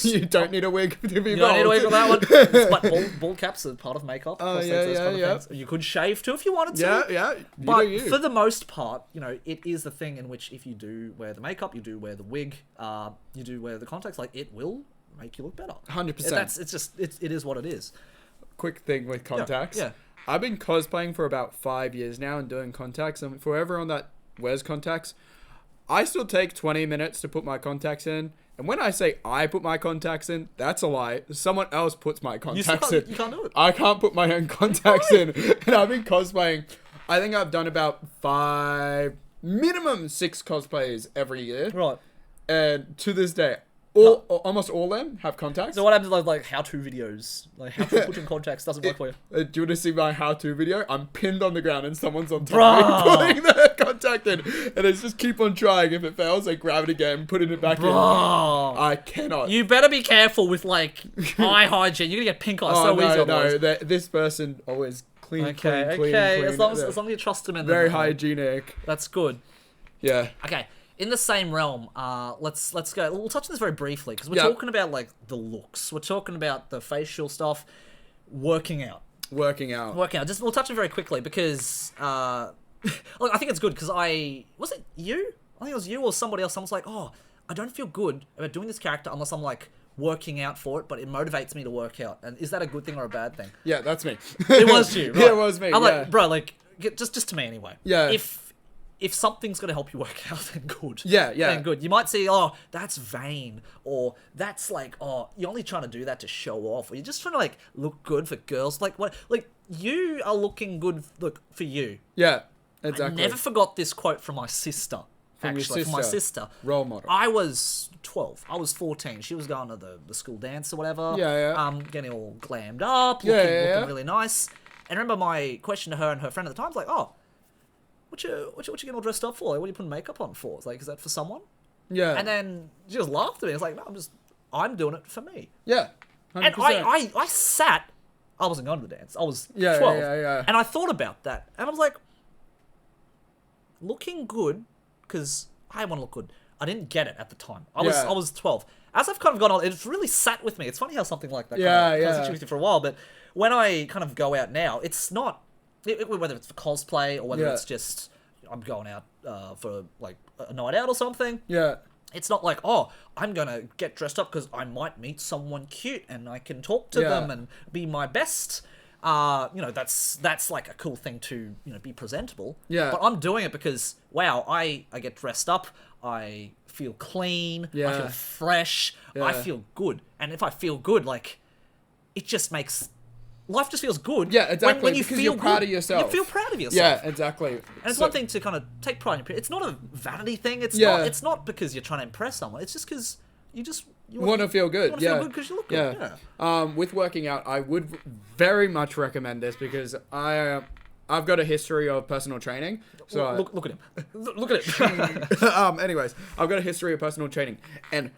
S2: You
S1: don't need a wig to be bald.
S2: You don't need a wig for that one. But bald caps are part of makeup. You could shave too if you wanted to. But for the most part, you know, it is the thing in which if you do wear the makeup, you do wear the wig, you do wear the contacts, like it will make you look better.
S1: 100%.
S2: It is what it is.
S1: Quick thing with contacts.
S2: Yeah.
S1: I've been cosplaying for about 5 years now and doing contacts. And for everyone that wears contacts, I still take 20 minutes to put my contacts in. And when I say I put my contacts in, that's a lie. Someone else puts my contacts in.
S2: You can't do it.
S1: I can't put my own contacts in. And I've been cosplaying. I think I've done about minimum 6 cosplays every year.
S2: Right.
S1: And to this day, almost all of them have contacts.
S2: So what happens with like how-to videos? Like how to put in contacts doesn't work for you.
S1: Do you want to see my how-to video? I'm pinned on the ground and someone's on top of me putting the contact in. And it's just keep on trying. If it fails, I grab it again, putting it back in. I cannot.
S2: You better be careful with like eye hygiene. You're going to get pink eye so easy.
S1: No, this person always clean.
S2: Clean. As long as you trust them in
S1: very hygienic.
S2: That's good.
S1: Yeah.
S2: Okay. In the same realm, let's go. We'll touch on this very briefly because we're talking about like the looks. We're talking about the facial stuff, working out. Just we'll touch on it very quickly because look, I think it's good because was it you? I think it was you or somebody else. Someone's like, I don't feel good about doing this character unless I'm like working out for it, but it motivates me to work out. And is that a good thing or a bad thing?
S1: Yeah, that's me.
S2: It was you. Right?
S1: Yeah, it was me.
S2: I'm like, bro, like just to me anyway.
S1: Yeah.
S2: If something's going to help you work out, then good.
S1: Yeah.
S2: Then good. You might see, that's vain. Or that's like, you're only trying to do that to show off. Or you're just trying to, like, look good for girls. Like, what? Like, you are looking good, for you.
S1: Yeah, exactly.
S2: I never forgot this quote from my sister. From my sister.
S1: Role model.
S2: I was 12. I was 14. She was going to the school dance or whatever.
S1: Yeah.
S2: Getting all glammed up. Looking really nice. And I remember my question to her and her friend at the time was like, what you getting all dressed up for? Like, what are you putting makeup on for? It's like, is that for someone?
S1: Yeah.
S2: And then she just laughed at me. It's like, no, I'm doing it for me.
S1: Yeah. 100%.
S2: And I sat. I wasn't going to the dance. I was 12.
S1: Yeah.
S2: And I thought about that. And I was like, looking good, because I want to look good. I didn't get it at the time. I was 12. As I've kind of gone on, it's really sat with me. It's funny how something like that kind of sits with you for a while. But when I kind of go out now, it's not... whether it's for cosplay or whether it's just I'm going out for like a night out or something.
S1: Yeah.
S2: It's not like, I'm going to get dressed up because I might meet someone cute and I can talk to them and be my best. That's like a cool thing to, be presentable.
S1: Yeah.
S2: But I'm doing it because, wow, I get dressed up. I feel clean.
S1: Yeah.
S2: I feel fresh.
S1: Yeah.
S2: I feel good. And if I feel good, like, it just makes... Life just feels good.
S1: Yeah, exactly.
S2: When you feel
S1: you're proud of yourself.
S2: You feel proud of yourself.
S1: Yeah, exactly.
S2: And it's one thing to kind of take pride in your... It's not a vanity thing. It's not because you're trying to impress someone. It's just because you
S1: want to feel good.
S2: You want to feel good because you look good.
S1: Yeah. With working out, I would very much recommend this because I've got a history of personal training. So
S2: look at him. Look at it.
S1: Anyways, I've got a history of personal training, and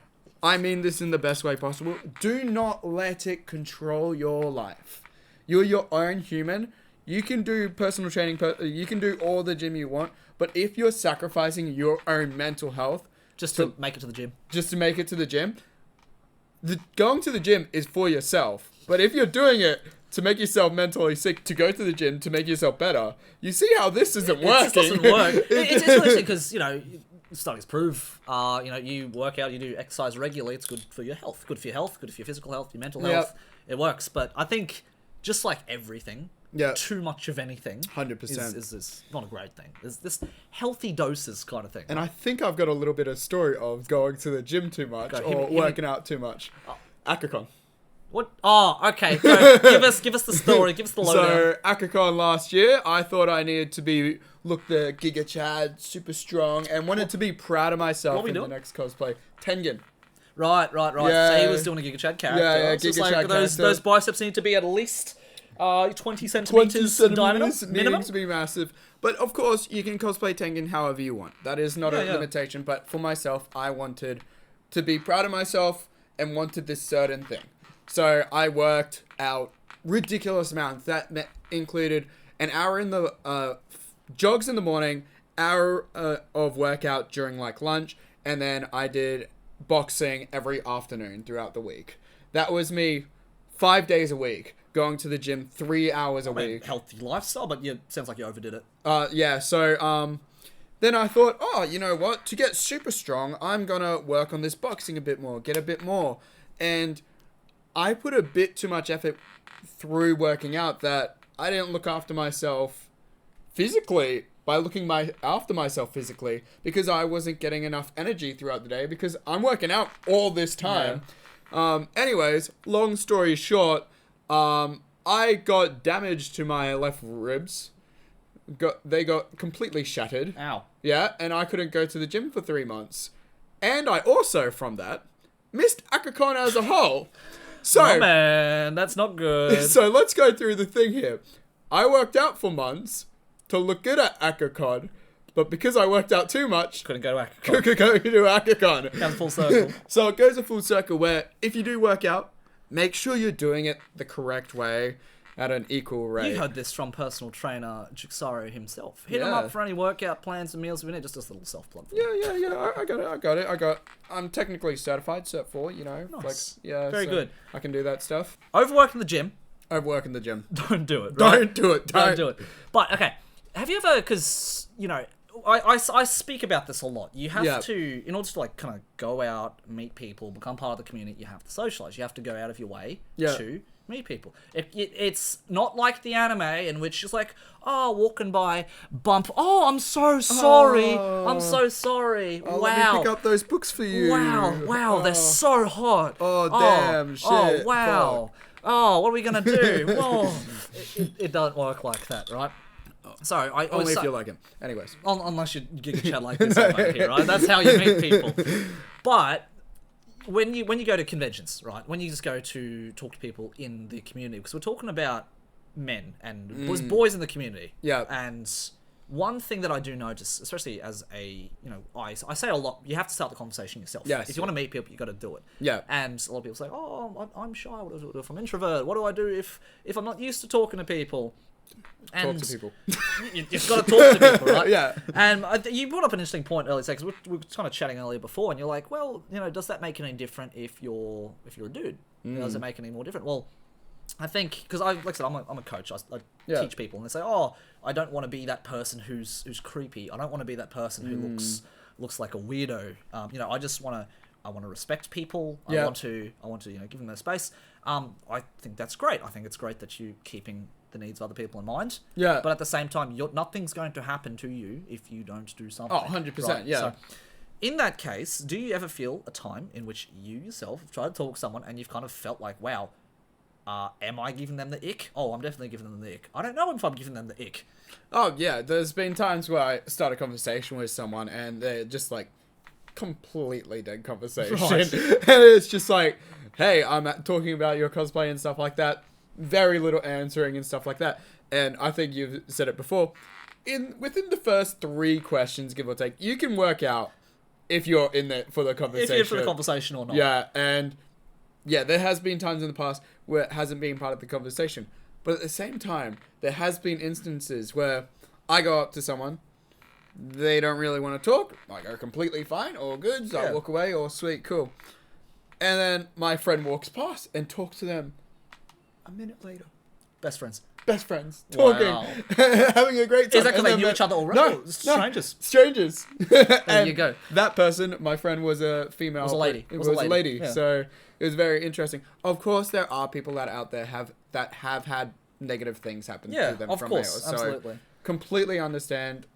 S1: I mean this in the best way possible. Do not let it control your life. You're your own human. You can do personal training. You can do all the gym you want. But if you're sacrificing your own mental health
S2: just to make it to the gym,
S1: going to the gym is for yourself. But if you're doing it to make yourself mentally sick, to go to the gym to make yourself better, you see how this isn't working.
S2: It doesn't work. It's interesting because, studies prove, you work out, you do exercise regularly, it's good for your health. Good for your health, good for your physical health, your mental health. It works. But I think, just like everything, too much of anything
S1: 100%
S2: is not a great thing. There's this healthy doses kind of thing.
S1: And I think I've got a little bit of story of going to the gym too much or working out too much. Akacon.
S2: What? Oh, okay. So give us the story. Give us the lowdown.
S1: So Akacon last year, I thought I needed to be the Giga Chad, super strong, and wanted to be proud of myself in the next cosplay. Tengen.
S2: Right.
S1: Yeah.
S2: So he was doing a Giga Chad character.
S1: Yeah,
S2: so
S1: Giga Chad character.
S2: Those biceps need to be at least 20 centimeters in diameter. Minimum.
S1: To be massive. But of course, you can cosplay Tengen however you want. That is not a limitation. But for myself, I wanted to be proud of myself and wanted this certain thing. So I worked out ridiculous amounts. That included an hour in the jogs in the morning, hour of workout during lunch, and then I did boxing every afternoon throughout the week. That was me 5 days a week, going to the gym 3 hours a week.
S2: Healthy lifestyle, but sounds like you overdid it.
S1: So then I thought, you know what? To get super strong, I'm gonna work on this boxing a bit more, get a bit more. And I put a bit too much effort through working out that I didn't look after myself physically by looking after myself physically, because I wasn't getting enough energy throughout the day because I'm working out all this time. Yeah. Anyways, long story short, I got damage to my left ribs. They got completely shattered.
S2: Ow.
S1: Yeah, and I couldn't go to the gym for 3 months. And I also, from that, missed Akacon as a whole. So,
S2: oh man, that's not good.
S1: So let's go through the thing here. I worked out for months to look good at Akacon, but because I worked out too much,
S2: couldn't go to Akacon.
S1: Couldn't go to Akacon.
S2: Comes full circle.
S1: So it goes a full circle where if you do work out, make sure you're doing it the correct way at an equal rate.
S2: You heard this from personal trainer Juxaro himself. Hit him up for any workout plans and meals. We need just a little self-plug.
S1: Yeah. I got it. I'm technically certified, Cert 4,
S2: Nice.
S1: Very
S2: good.
S1: I can do that stuff.
S2: Overwork in the gym.
S1: Overwork in the gym.
S2: Don't do it.
S1: Right? Don't do it.
S2: But, okay. Have you ever, because, I speak about this a lot. You have to, in order to kind of go out, meet people, become part of the community, you have to socialize. You have to go out of your way to meet people. It's not like the anime in which it's walking by, bump. Oh, I'm so sorry. I'm so sorry. Wow.
S1: Let me pick up those books for you.
S2: Wow. They're so hot.
S1: Oh, damn. Shit.
S2: Oh, wow.
S1: Fuck.
S2: Oh, what are we gonna do? Whoa. It doesn't work like that, right? Sorry,
S1: only if you like him. Anyways,
S2: unless you Giga Chat like this over here, right? That's how you meet people. But when you go to conventions, right? When you just go to talk to people in the community, because we're talking about men and boys in the community.
S1: Yeah.
S2: And one thing that I do notice, especially as a, I say a lot, you have to start the conversation yourself.
S1: Yes.
S2: If you want to meet people, you got to do it.
S1: Yeah.
S2: And a lot of people say, I'm shy. What do I do if I'm introvert? What do I do if I'm not used to talking to people?
S1: Talk to people.
S2: You've got to talk to people, right?
S1: Yeah.
S2: And you brought up an interesting point earlier, because we were kind of chatting earlier before, and you're like, well, does that make it any different if you're a dude? Does it make it any more different? Well, I think, because like I said, I'm a coach. I teach people, and they say, I don't want to be that person who's creepy. I don't want to be that person who looks like a weirdo. I just want to respect people. I want to give them their space. I think that's great. I think it's great that you keeping the needs of other people in mind.
S1: Yeah.
S2: But at the same time, nothing's going to happen to you if you don't do something.
S1: 100%,
S2: right?
S1: yeah.
S2: So, in that case, do you ever feel a time in which you yourself have tried to talk to someone and you've kind of felt like, wow, am I giving them the ick? Oh, I'm definitely giving them the ick. I don't know if I'm giving them the ick.
S1: Oh, yeah. There's been times where I start a conversation with someone and they're just completely dead conversation.
S2: Right.
S1: And it's just hey, I'm talking about your cosplay and stuff like that. Very little answering and stuff like that. And I think you've said it before. Within the first 3 questions, give or take, you can work out if you're in there for the conversation.
S2: If you're for the conversation or not.
S1: Yeah, and yeah, there has been times in the past where it hasn't been part of the conversation. But at the same time, there has been instances where I go up to someone, they don't really want to talk, I go completely fine, all good, so I walk away, all sweet, cool. And then my friend walks past and talks to them a minute later.
S2: Best friends.
S1: Best friends. Talking.
S2: Wow.
S1: Having a great time.
S2: Is that because they knew each other already?
S1: No.
S2: Strangers.
S1: Strangers.
S2: There you go.
S1: That person, my friend, was a female.
S2: Was a lady.
S1: It was a lady.
S2: Yeah.
S1: So it was very interesting. Of course, there are people that out there that have had negative things happen to them from males.
S2: Absolutely.
S1: So completely understand.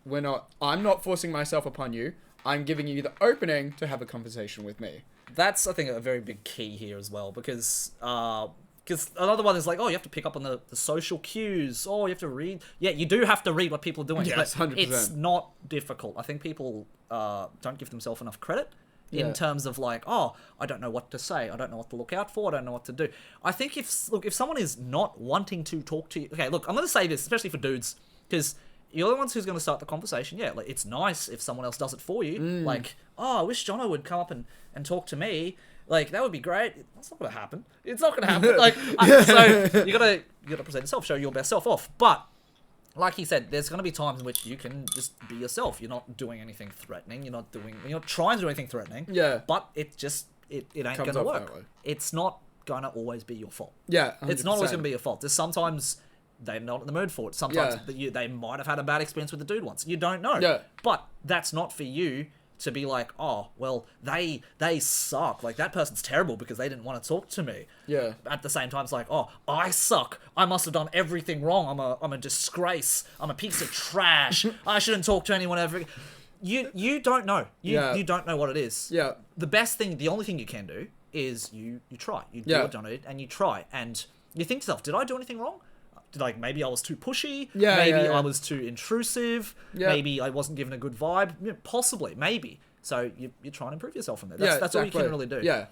S1: I'm not forcing myself upon you. I'm giving you the opening to have a conversation with me.
S2: That's, I think, a very big key here as well, because another one is like, oh, you have to pick up on the social cues. Oh, you have to read. Yeah, you do have to read what people are doing.
S1: Yes,
S2: but
S1: 100%.
S2: It's not difficult. I think people don't give themselves enough credit in terms of like, oh, I don't know what to say. I don't know what to look out for. I don't know what to do. I think if someone is not wanting to talk to you... Okay, look, I'm going to say this, especially for dudes, because you're the ones who's going to start the conversation. Yeah, like, it's nice if someone else does it for you. Like, oh, I wish Jono would come up and talk to me. Like, that would be great. That's not going to happen. It's not going to happen. Like, so you gotta present yourself, show your best self off. But like he said, there's going to be times in which you can just be yourself. You're not doing anything threatening. You're not trying to do anything threatening.
S1: Yeah.
S2: But it ain't going to work. It's not going to always be your fault.
S1: Yeah. 100%.
S2: It's not always going to be your fault. There's sometimes they're not in the mood for it. Sometimes they might have had a bad experience with the dude once. You don't know.
S1: Yeah.
S2: But that's not for you to be like, oh, well, they suck. Like, that person's terrible because they didn't want to talk to me.
S1: Yeah.
S2: At the same time, it's like, oh, I suck. I must have done everything wrong. I'm a disgrace. I'm a piece of trash. I shouldn't talk to anyone ever. You don't know. You don't know what it is.
S1: Yeah.
S2: The only thing you can do is you try. You do what John did, and you try. And you think to yourself, did I do anything wrong? Maybe I was too pushy. Maybe I was too intrusive. Maybe I wasn't given a good vibe. Possibly, maybe. So you try and improve yourself from there. That's all you can really do.
S1: Yeah,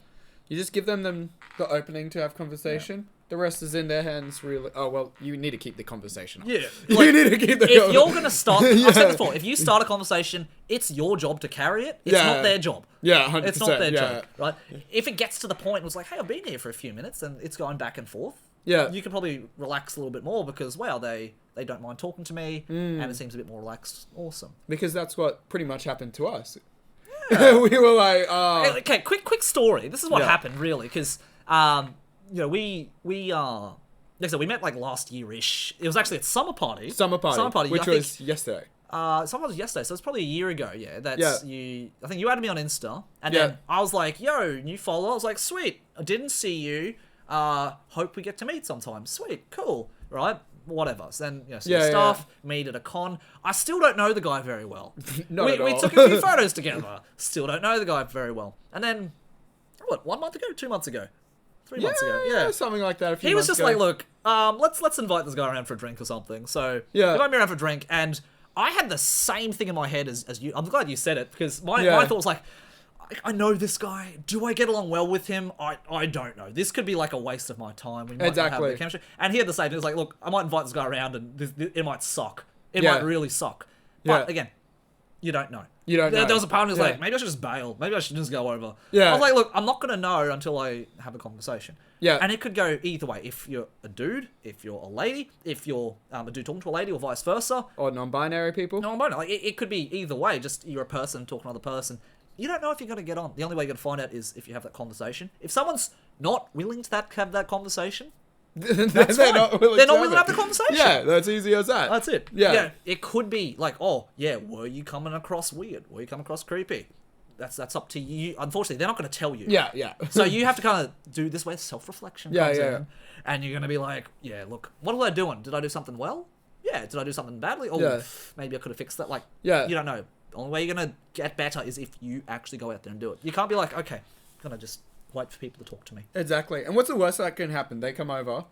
S1: you just give them the opening to have conversation. The rest is in their hands, really. Oh, well, you need to keep the conversation up.
S2: Yeah.
S1: You need to keep the
S2: If you're going to start... I've said this before. If you start a conversation, it's your job to carry it. It's not their job.
S1: Yeah, 100%.
S2: It's not their job, right? If it gets to the point, it was like, hey, I've been here for a few minutes, and it's going back and forth.
S1: Yeah.
S2: You can probably relax a little bit more because, wow, they don't mind talking to me, and it seems a bit more relaxed. Awesome.
S1: Because that's what pretty much happened to us. Yeah. We were like, oh...
S2: Okay, quick story. This is what happened, really, because, we met, like, last year-ish. It was actually at Summer Party.
S1: Summer party, which was yesterday.
S2: Summer was yesterday, so it's probably a year ago, I think you added me on Insta, and then I was like, yo, new follower. I was like, sweet, I didn't see you. Hope we get to meet sometime. Sweet, cool, right? Whatever. So then, some stuff, meet at a con. I still don't know the guy very well. We took a few photos together. Still don't know the guy very well. And then, 1 month ago? 2 months ago? 3 months ago? Yeah.
S1: Something like that.
S2: He was just like, look, let's invite this guy around for a drink or something. So, invite me around for a drink, and I had the same thing in my head as you. I'm glad you said it, because my thought was like, I know this guy. Do I get along well with him? I don't know. This could be like a waste of my time. We might not have the chemistry. And he had the same thing. He was like, look, I might invite this guy around and it might suck. It might really suck. But again, you don't know.
S1: You don't know.
S2: There was a part of me who was like, maybe I should just bail. Maybe I should just go over.
S1: Yeah.
S2: I was like, look, I'm not going to know until I have a conversation.
S1: Yeah.
S2: And it could go either way. If you're a dude, if you're a lady, if you're a dude talking to a lady, or vice versa.
S1: Or non-binary people.
S2: Non-binary. Like, it could be either way. Just you're a person talking to another person. You don't know if you're going to get on. The only way you're going to find out is if you have that conversation. If someone's not willing to have that conversation, that's fine. They're not willing to have the conversation.
S1: Yeah, that's easy as that.
S2: That's it.
S1: Yeah.
S2: It could be like, oh, yeah, were you coming across weird? Were you coming across creepy? That's up to you. Unfortunately, they're not going to tell you.
S1: Yeah.
S2: So you have to kind of do this where self-reflection comes in. And you're going to be like, yeah, look, what was I doing? Did I do something well? Yeah. Did I do something badly? Or maybe I could have fixed that. Like, you don't know. The only way you're going to get better is if you actually go out there and do it. You can't be like, okay, I'm going to just wait for people to talk to me.
S1: Exactly. And what's the worst that can happen? They come over,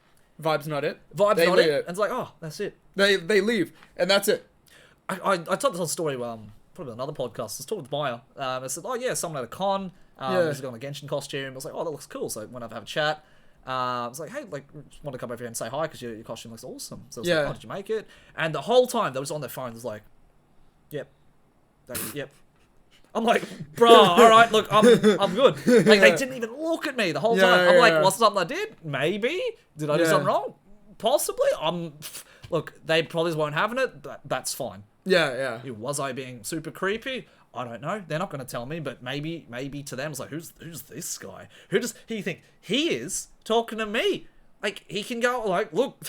S1: vibe's not it.
S2: Vibe's not it. And it's like, oh, that's it.
S1: They leave, and that's it.
S2: I told this whole story, probably another podcast. I was talking with Maia. I said, oh, yeah, someone at a con. He's got a Genshin costume. I was like, oh, that looks cool. So I went over to have a chat. I was like, hey, like, just want to come over here and say hi because your costume looks awesome. So I was like, oh, did you make it? And the whole time they was on their phones, like, yep. Yep. I'm like, bro, all right, look, I'm good. Like, they didn't even look at me the whole time. I'm like, what's something I did? Maybe. Did I do something wrong? Possibly. Look, they probably weren't having it, but that's fine.
S1: Yeah.
S2: Was I being super creepy? I don't know. They're not going to tell me, but maybe to them it's like, who's this guy? Who does he think he is talking to me? Like, he can go, like, look,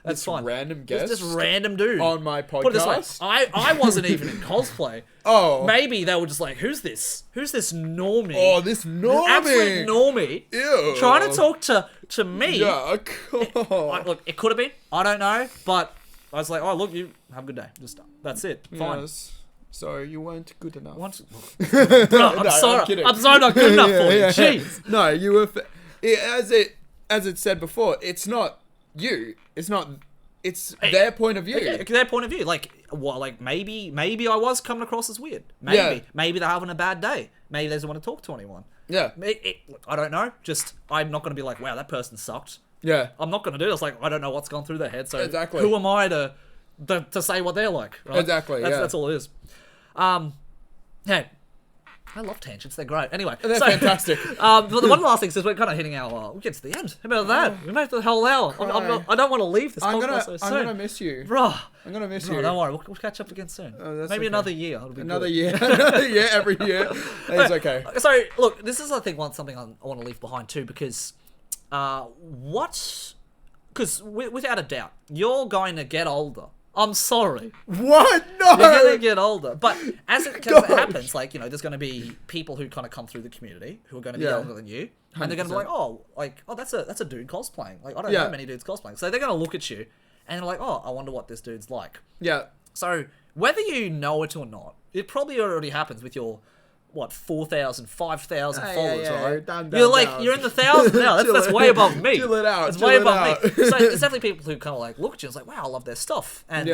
S2: that's fine.
S1: Random guest?
S2: This random dude.
S1: On my podcast?
S2: Put it this way, I wasn't even in cosplay.
S1: Oh.
S2: Maybe they were just like, who's this? Who's this normie?
S1: Oh, this normie.
S2: Absolute normie.
S1: Ew.
S2: Trying to talk to me.
S1: Yeah, cool.
S2: Look, it could have been. I don't know. But I was like, oh, look, you have a good day. Just that's it. Fine.
S1: Yes. So you weren't good enough.
S2: Bro, I'm sorry. I'm sorry not good enough for you. Jeez.
S1: No, you were... As it said before, it's not you. It's not... It's their point of view.
S2: Okay, their point of view. Like, well, like maybe I was coming across as weird. Maybe they're having a bad day. Maybe they don't want to talk to anyone.
S1: Yeah.
S2: I don't know. Just, I'm not going to be like, wow, that person sucked.
S1: Yeah.
S2: I'm not going to do this. Like, I don't know what's gone through their head. So
S1: exactly.
S2: Who am I to say what they're like? Right?
S1: Exactly.
S2: That's all it is. Hey, I love tangents. They're great. Anyway,
S1: they're fantastic.
S2: But the one last thing is we're kind of hitting our. We get to the end. How about that? We made it the whole hour. I don't want to leave this podcast so soon.
S1: I'm gonna miss you,
S2: bro.
S1: I'm gonna miss you.
S2: Don't worry. We'll catch up again soon. Maybe another year.
S1: Another year. Another year. Every year. It's okay.
S2: So look, this is I think something I want to leave behind too because without a doubt you're going to get older. I'm sorry.
S1: What? No!
S2: You're going to get older. But as it happens, like, there's going to be people who kind of come through the community who are going to be younger than you. 100%. And they're going to be like, that's a dude cosplaying. Like, I don't know many dudes cosplaying. So they're going to look at you and they're like, oh, I wonder what this dude's like.
S1: Yeah.
S2: So whether you know it or not, it probably already happens with your... 4,000, 5,000 followers, right? You're in the thousands now. That's way above me.
S1: Chill it out.
S2: It's way above me. So there's definitely people who kind of like look at you and it's like, wow, I love their stuff. And,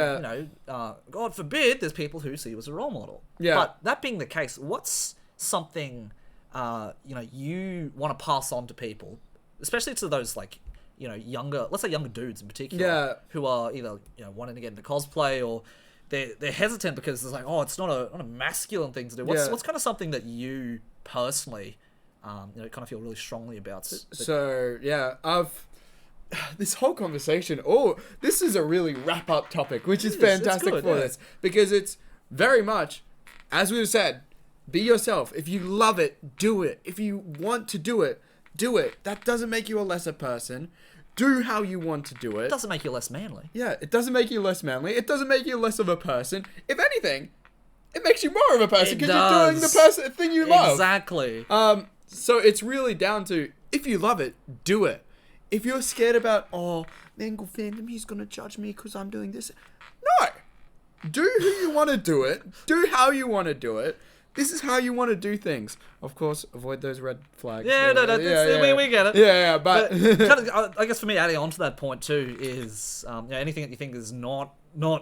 S2: God forbid, there's people who see you as a role model. Yeah. But that being the case, what's something, you want to pass on to people, especially to those like, younger, let's say younger dudes in particular, who are either, wanting to get into cosplay or they're hesitant because it's like, oh, it's not a masculine thing to do. What's kind of something that you personally, kind of feel really strongly about?
S1: So yeah, this whole conversation. This is a really wrap up topic, which is fantastic for this because it's very much, as we've said, be yourself. If you love it, do it. If you want to do it, do it. That doesn't make you a lesser person. Do how you want to do it.
S2: It doesn't make you less manly.
S1: Yeah, it doesn't make you less manly. It doesn't make you less of a person. If anything, it makes you more of a person because you're doing the thing you love.
S2: Exactly.
S1: So it's really down to, if you love it, do it. If you're scared about, Mangle fandom, he's going to judge me because I'm doing this. No. Do who you want to do it. Do how you want to do it. This is how you want to do things. Of course, avoid those red flags.
S2: We get it.
S1: Yeah, but
S2: kind of, I guess for me, adding on to that point too is anything that you think is not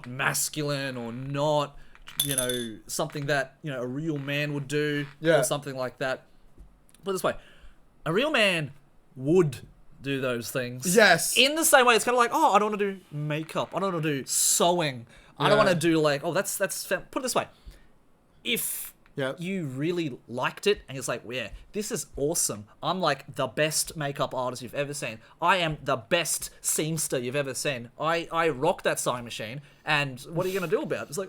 S2: masculine or not, something that a real man would do or something like that. Put it this way, a real man would do those things.
S1: Yes.
S2: In the same way, it's kind of like, I don't want to do makeup. I don't want to do sewing. I don't want to do like, that's. Put it this way, if you really liked it and it's like, this is awesome. I'm like the best makeup artist you've ever seen. I am the best seamster you've ever seen. I rock that sewing machine. And what are you going to do about it? It's like,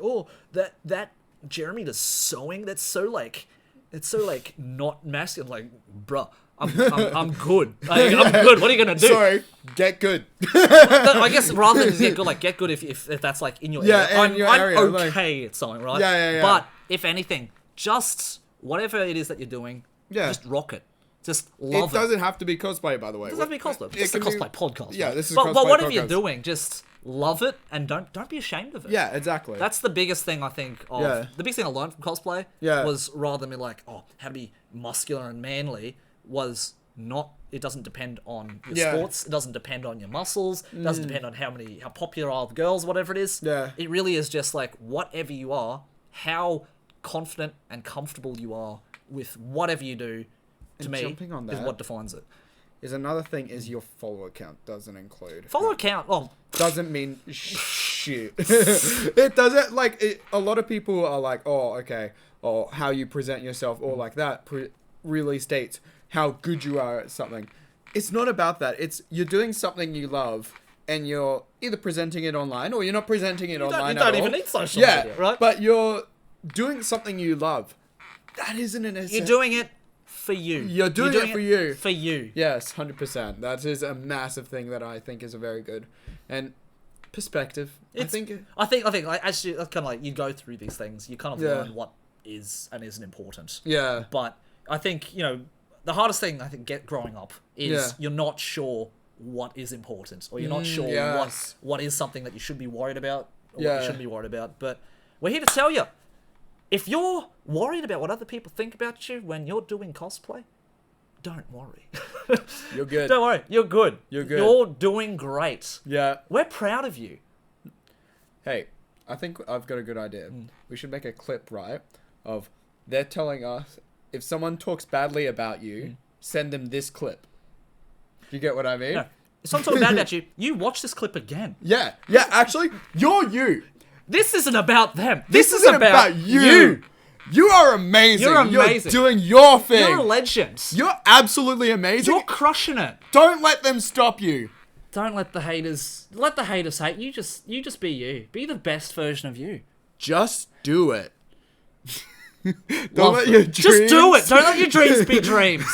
S2: that Jeremy does sewing. That's so like, it's so like not masculine. Like, bruh, I'm good. Like, I'm good. What are you going to do?
S1: Sorry, get good.
S2: I guess rather than get good, like get good if that's like in your area. I'm okay at sewing, right?
S1: Yeah.
S2: But if anything, just whatever it is that you're doing, just rock it. Just love it.
S1: It doesn't have to be cosplay, by the way.
S2: It doesn't have to be cosplay. It's a cosplay podcast.
S1: Yeah, this is a cosplay podcast.
S2: But whatever you're doing, just love it and don't be ashamed of it.
S1: Yeah, exactly.
S2: That's the biggest thing I think of. The biggest thing I learned from cosplay was rather than be like, how to be muscular and manly was not, it doesn't depend on your sports, it doesn't depend on your muscles, it doesn't depend on how popular are the girls, whatever it is.
S1: Yeah.
S2: It really is just like whatever you are, how confident and comfortable you are with whatever you do, to me, is what defines it.
S1: Is another thing is your follower count doesn't include.
S2: Follower count,
S1: doesn't mean shit. It doesn't, like, a lot of people are like, oh, okay, or how you present yourself, or like that really states how good you are at something. It's not about that. It's, you're doing something you love, and you're either presenting it online, or you're not presenting it online at all.
S2: You don't even need social media, right?
S1: But you're doing something you love. That isn't an essence.
S2: You're doing it for you.
S1: You're doing it for you.
S2: For you.
S1: Yes, 100%. That is a massive thing that I think is a very good and perspective. I think
S2: like as you kind of like you go through these things, you kind of learn what is and isn't important.
S1: Yeah.
S2: But I think, you know, the hardest thing I think growing up is you're not sure what is important, or you're not sure what is something that you should be worried about, or what you shouldn't be worried about. But we're here to tell you, if you're worried about what other people think about you when you're doing cosplay, don't worry.
S1: You're good.
S2: Don't worry. You're good.
S1: You're good.
S2: You're doing great.
S1: Yeah.
S2: We're proud of you.
S1: Hey, I think I've got a good idea. We should make a clip, right, of they're telling us, if someone talks badly about you, send them this clip. You get what I mean?
S2: No. If someone talks bad about you, you watch this clip again.
S1: Yeah. Yeah, actually, you're you.
S2: This isn't about them.
S1: This isn't about you. You are amazing.
S2: You're amazing.
S1: You're doing your thing.
S2: You're a legend.
S1: You're absolutely amazing.
S2: You're crushing it.
S1: Don't let them stop you.
S2: Don't let the haters hate you. Just be you. Be the best version of you.
S1: Just do it. Don't let your dreams...
S2: Just do it. Don't let your dreams be dreams.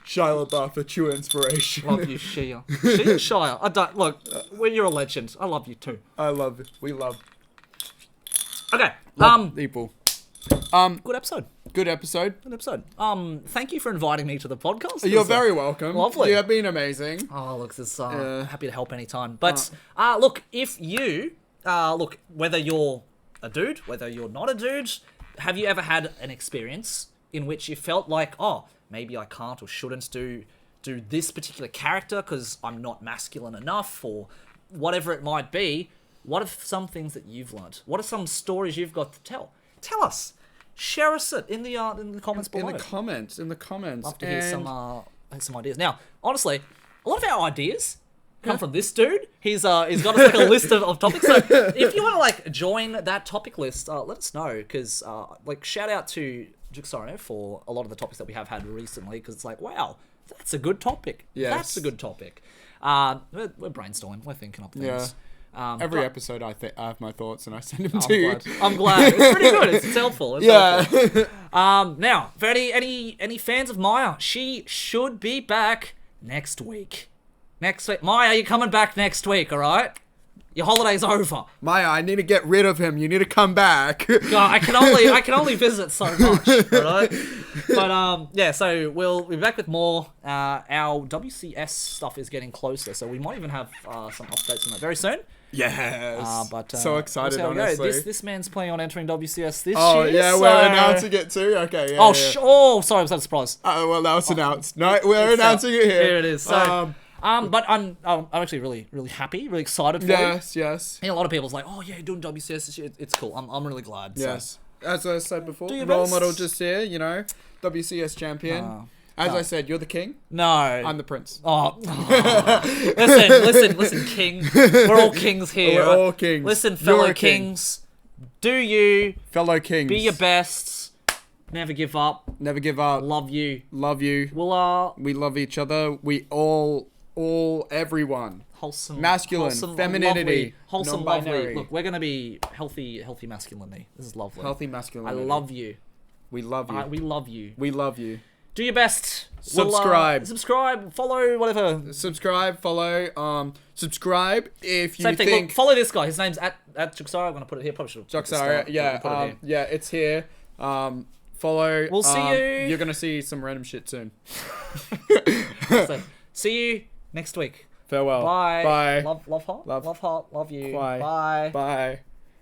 S1: Shia LaBeouf, a true inspiration.
S2: Love you, Shia. Shia. I don't look. When you're a legend, I love you too.
S1: I love it. We love.
S2: Okay.
S1: People.
S2: Good episode.
S1: Good episode.
S2: Good episode. Thank you for inviting me to the podcast.
S1: You're very welcome.
S2: Lovely.
S1: You have been amazing.
S2: Oh, look, this happy to help anytime. But look, if you whether you're a dude, whether you're not a dude, have you ever had an experience in which you felt like, oh, maybe I can't or shouldn't do this particular character because I'm not masculine enough, or whatever it might be? What are some things that you've learned? What are some stories you've got to tell? Tell us. Share us it in the comments below.
S1: In the comments.
S2: Love to hear some ideas. Now, honestly, a lot of our ideas come from this dude. He's got us like a list of topics. So if you want to like join that topic list, let us know, because like shout out to Juxaro for a lot of the topics that we have had recently, because it's like, wow, that's a good topic.
S1: Yes.
S2: That's a good topic. We're brainstorming. We're thinking up things.
S1: Yeah. Every episode I have my thoughts and I send them to you.
S2: I'm glad. It's pretty good. It's helpful.
S1: Helpful.
S2: Now, for any fans of Maia, she should be back next week. Maia, you're coming back next week, all right? Your holiday's over.
S1: Maia, I need to get rid of him. You need to come back.
S2: God, I can only visit so much, all right? But yeah, so we'll be back with more. Our WCS stuff is getting closer, so we might even have some updates on that very soon.
S1: Yes.
S2: But
S1: so excited,
S2: we'll
S1: honestly.
S2: This man's planning on entering WCS this year.
S1: Oh, yeah, we're announcing it too? Okay, yeah.
S2: Sorry, was that a surprise?
S1: Well, that was announced. No, we're announcing it here.
S2: Here it is. So, but I'm actually really, really happy, really excited for you.
S1: Yes.
S2: You know, a lot of people's like, oh yeah, you're doing WCS this year. It's cool. I'm really glad.
S1: Yes. So. As I said before,
S2: Do your
S1: role
S2: best.
S1: model just here, you know, WCS champion. I said, you're the king.
S2: No.
S1: I'm the prince.
S2: Listen, king. We're all kings here.
S1: We're all kings.
S2: Listen, fellow kings. Do you.
S1: Fellow kings.
S2: Be your best. Never give up.
S1: Never give up.
S2: Love you.
S1: Love you.
S2: We
S1: love each other. We everyone.
S2: Wholesome.
S1: Masculine. Femininity.
S2: Lovely, wholesome,
S1: non-binary.
S2: lovely. Look, we're going to be healthy masculinity. This is lovely.
S1: Healthy masculinity.
S2: I love you.
S1: We love you.
S2: We love you.
S1: We love you.
S2: Do your best.
S1: Subscribe.
S2: Subscribe. Follow. Whatever.
S1: Subscribe. Follow. Subscribe if you
S2: Same thing.
S1: think.
S2: Look, follow this guy. His name's at Juxaro. I'm gonna put it here. Probably should.
S1: Juxaro. Yeah. Yeah. It's here. Follow.
S2: We'll see you.
S1: You're gonna see some random shit soon.
S2: So, see you next week.
S1: Farewell.
S2: Bye.
S1: Bye.
S2: Love heart. Love you.
S1: Bye.
S2: Bye.
S1: Bye.